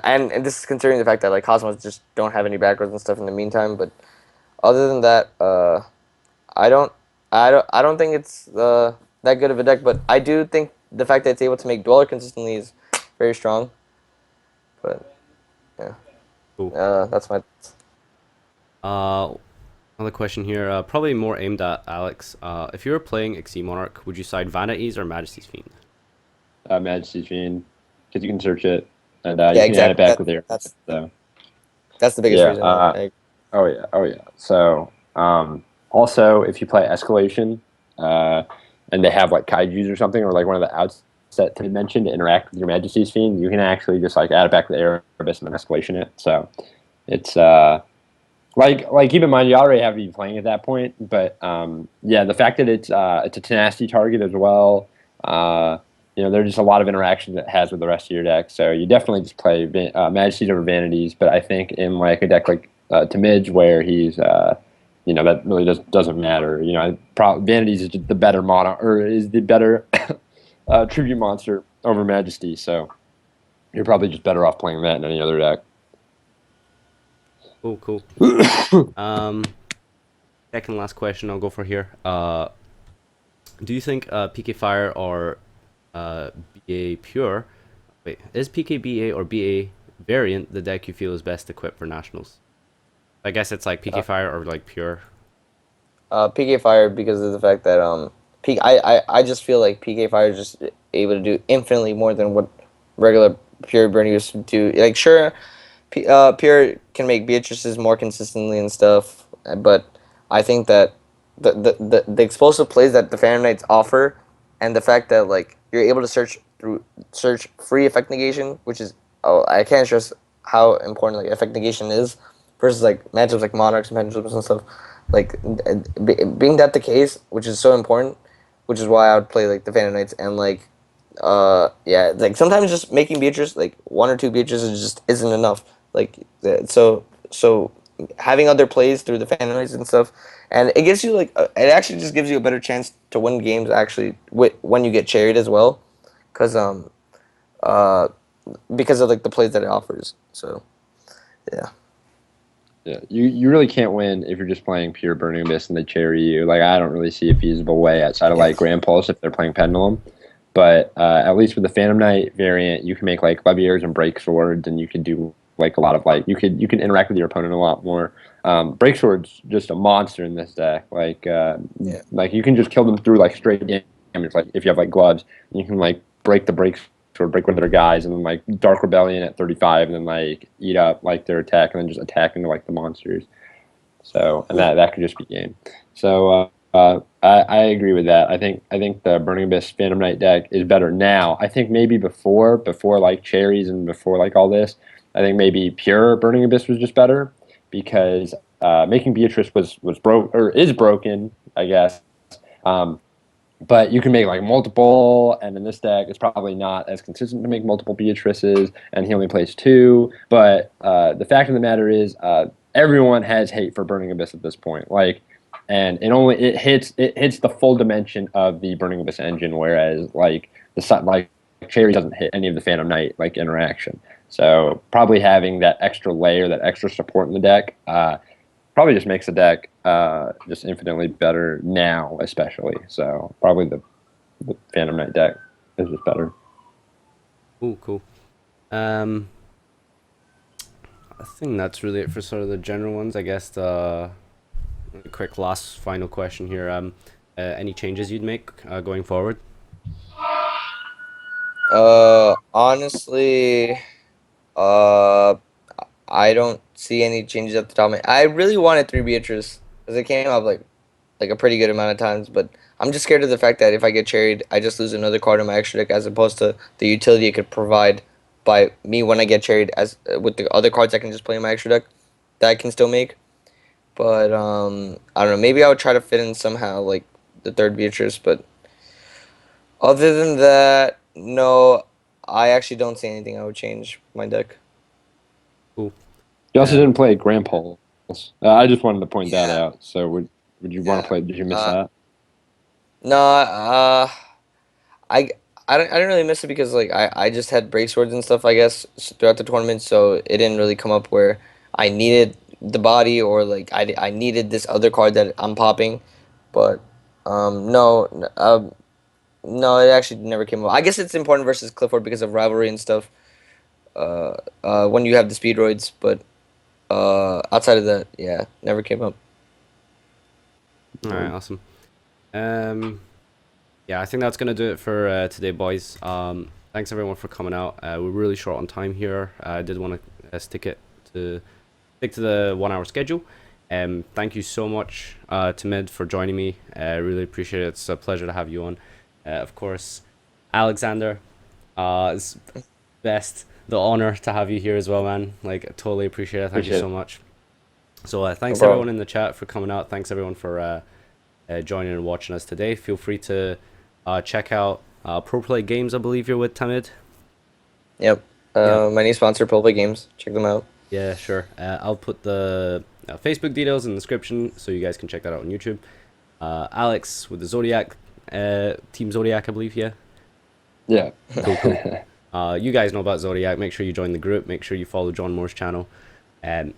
and this is considering the fact that like cosmos just don't have any backwards and stuff in the meantime. But other than that, I don't, I don't think it's that good of a deck, but I do think the fact that it's able to make Dweller consistently is very strong. But yeah, Cool. that's my. Uh, Another question here, probably more aimed at Alex. If you were playing Xyz Monarch, would you side Vanities or Majesty's Fiend? Majesty's Fiend, because you can search it and Yeah, you can add it exactly. back with your. That's So that's the biggest yeah. reason. Oh yeah. Oh yeah. So also, if you play Escalation, and they have like kaiju's or something, or like one of the outs that Tim mentioned to interact with your Majesty's Fiend, you can actually just like add it back with Erebus and then Escalation it. So it's like keep in mind you already have to be playing at that point, but yeah, the fact that it's a tenacity target as well. There's just a lot of interaction that it has with the rest of your deck. So you definitely just play Majesties over Vanities. But I think in like a deck like Tahmid, where he's that really doesn't matter. Vanities is just the better mono or is the better tribute monster over Majesty. So you're probably just better off playing that in any other deck. Cool, cool. Second last question I'll go for here. Do you think PK Fire or BA Pure? Wait, is PK BA or BA variant the deck you feel is best equipped for nationals? I guess it's like PK Fire or like Pure. PK Fire because of the fact that I just feel like PK Fire is just able to do infinitely more than what regular Pure Burn used to do. Like sure, Pure can make Beatrices more consistently and stuff, but I think that the explosive plays that the Phantom Knights offer, and the fact that like you're able to search free effect negation, which is I can't stress how important like effect negation is versus like matchups like Monarchs and Pendulums and stuff. Like being that the case, which is so important, which is why I would play like the Phantom Knights and like yeah, like sometimes just making Beatrice like one or two Beatrices just isn't enough. Like so having other plays through the fan noise and stuff, and it gives you like it actually just gives you a better chance to win games actually when you get cherried as well, because uh because of like the plays that it offers. So yeah. Yeah, you really can't win if you're just playing pure Burning Abyss and they cherry you. Like I don't really see a feasible way outside of like Grand Pulse if they're playing Pendulum. But at least with the Phantom Knight variant, you can make like Leviators and Break Swords, and you can do like a lot of like you can interact with your opponent a lot more. Break Sword's just a monster in this deck. Like you can just kill them through like straight damage. Like if you have like gloves, you can like break the Break Sword, break one of their guys, and then like Dark Rebellion at 35, and then like eat up like their attack, and then just attack into like the monsters. So and that could just be game. So I agree with that. I think the Burning Abyss Phantom Knight deck is better now. I think maybe before like cherries and before like all this, I think maybe pure Burning Abyss was just better because making Beatrice was broke or is broken, I guess. But you can make like multiple, and in this deck, it's probably not as consistent to make multiple Beatrices, and he only plays two. But the fact of the matter is, everyone has hate for Burning Abyss at this point. Like, and it hits the full dimension of the Burning Abyss engine, whereas like Cherry doesn't hit any of the Phantom Knight like interaction. So probably having that extra layer, that extra support in the deck, probably just makes the deck just infinitely better now, especially. So probably the Phantom Knight deck is just better. Cool. I think that's really it for sort of the general ones. I guess the quick last final question here. Any changes you'd make going forward? Honestly, I don't see any changes at the top of my. I really wanted 3 Beatrice because it came up like a pretty good amount of times, but I'm just scared of the fact that if I get cherried, I just lose another card in my extra deck as opposed to the utility it could provide by me when I get cherried as with the other cards I can just play in my extra deck that I can still make. But I don't know. Maybe I would try to fit in somehow like the 3rd Beatrice, but other than that, no. I actually don't see anything I would change my deck. Cool. You also didn't play Grand Pulse. I just wanted to point that Yeah. out. So would you want to play? Did you miss that? No, I I don't really miss it because like I just had break swords and stuff I guess throughout the tournament, so it didn't really come up where I needed the body or like I needed this other card that I'm popping, but no, it actually never came up. I guess it's important versus Clifford because of rivalry and stuff. When you have the speedroids, but outside of that, yeah, never came up. All right, awesome. Yeah, I think that's gonna do it for today, boys. Thanks everyone for coming out. We're really short on time here. I did want to stick to the 1 hour schedule. Thank you so much, Tahmid, for joining me. I really appreciate it. It's a pleasure to have you on. Of course, Alyxander, it's the honor to have you here as well, man. Like, I totally appreciate it. Thank you so much. So thanks everyone in the chat for coming out. Thanks everyone for joining and watching us today. Feel free to check out Pro Play Games. I believe you're with Tahmid. Yep. My new sponsor, Pro Play Games. Check them out. Yeah, sure. I'll put the Facebook details in the description so you guys can check that out on YouTube. Alex with the Zodiac, Team Zodiac, I believe. Yeah. Cool. You guys know about Zodiac. Make sure you join the group. Make sure you follow John Moore's channel. And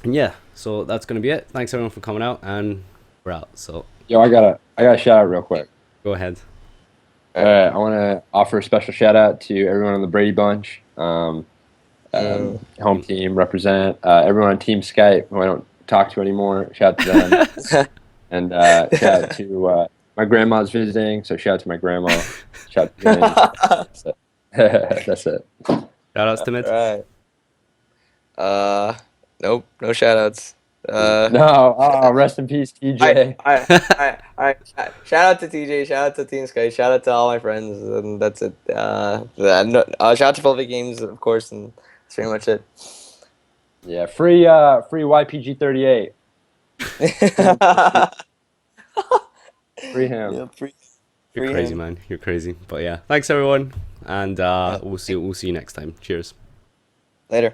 yeah, so that's gonna be it. Thanks everyone for coming out, and we're out. So Yo, I gotta shout out real quick. Go ahead. I want to offer a special shout out to everyone on the Brady Bunch, home team represent, everyone on Team Skype who I don't talk to anymore. Shout out to them, and shout out to my grandma's visiting. So shout out to my grandma. Shout out to James. That's it. Shout outs to Mid. Right. Nope, no shout outs. No, rest in peace, TJ. All right. Shout out to TJ. Shout out to Team Sky. Shout out to all my friends, and that's it. Shout out to Public Games, of course, and that's pretty much it. Yeah, free YPG 38. Free him. Yeah, You're crazy, man. You're crazy. But yeah, thanks everyone, and we'll see you next time. Cheers. Later.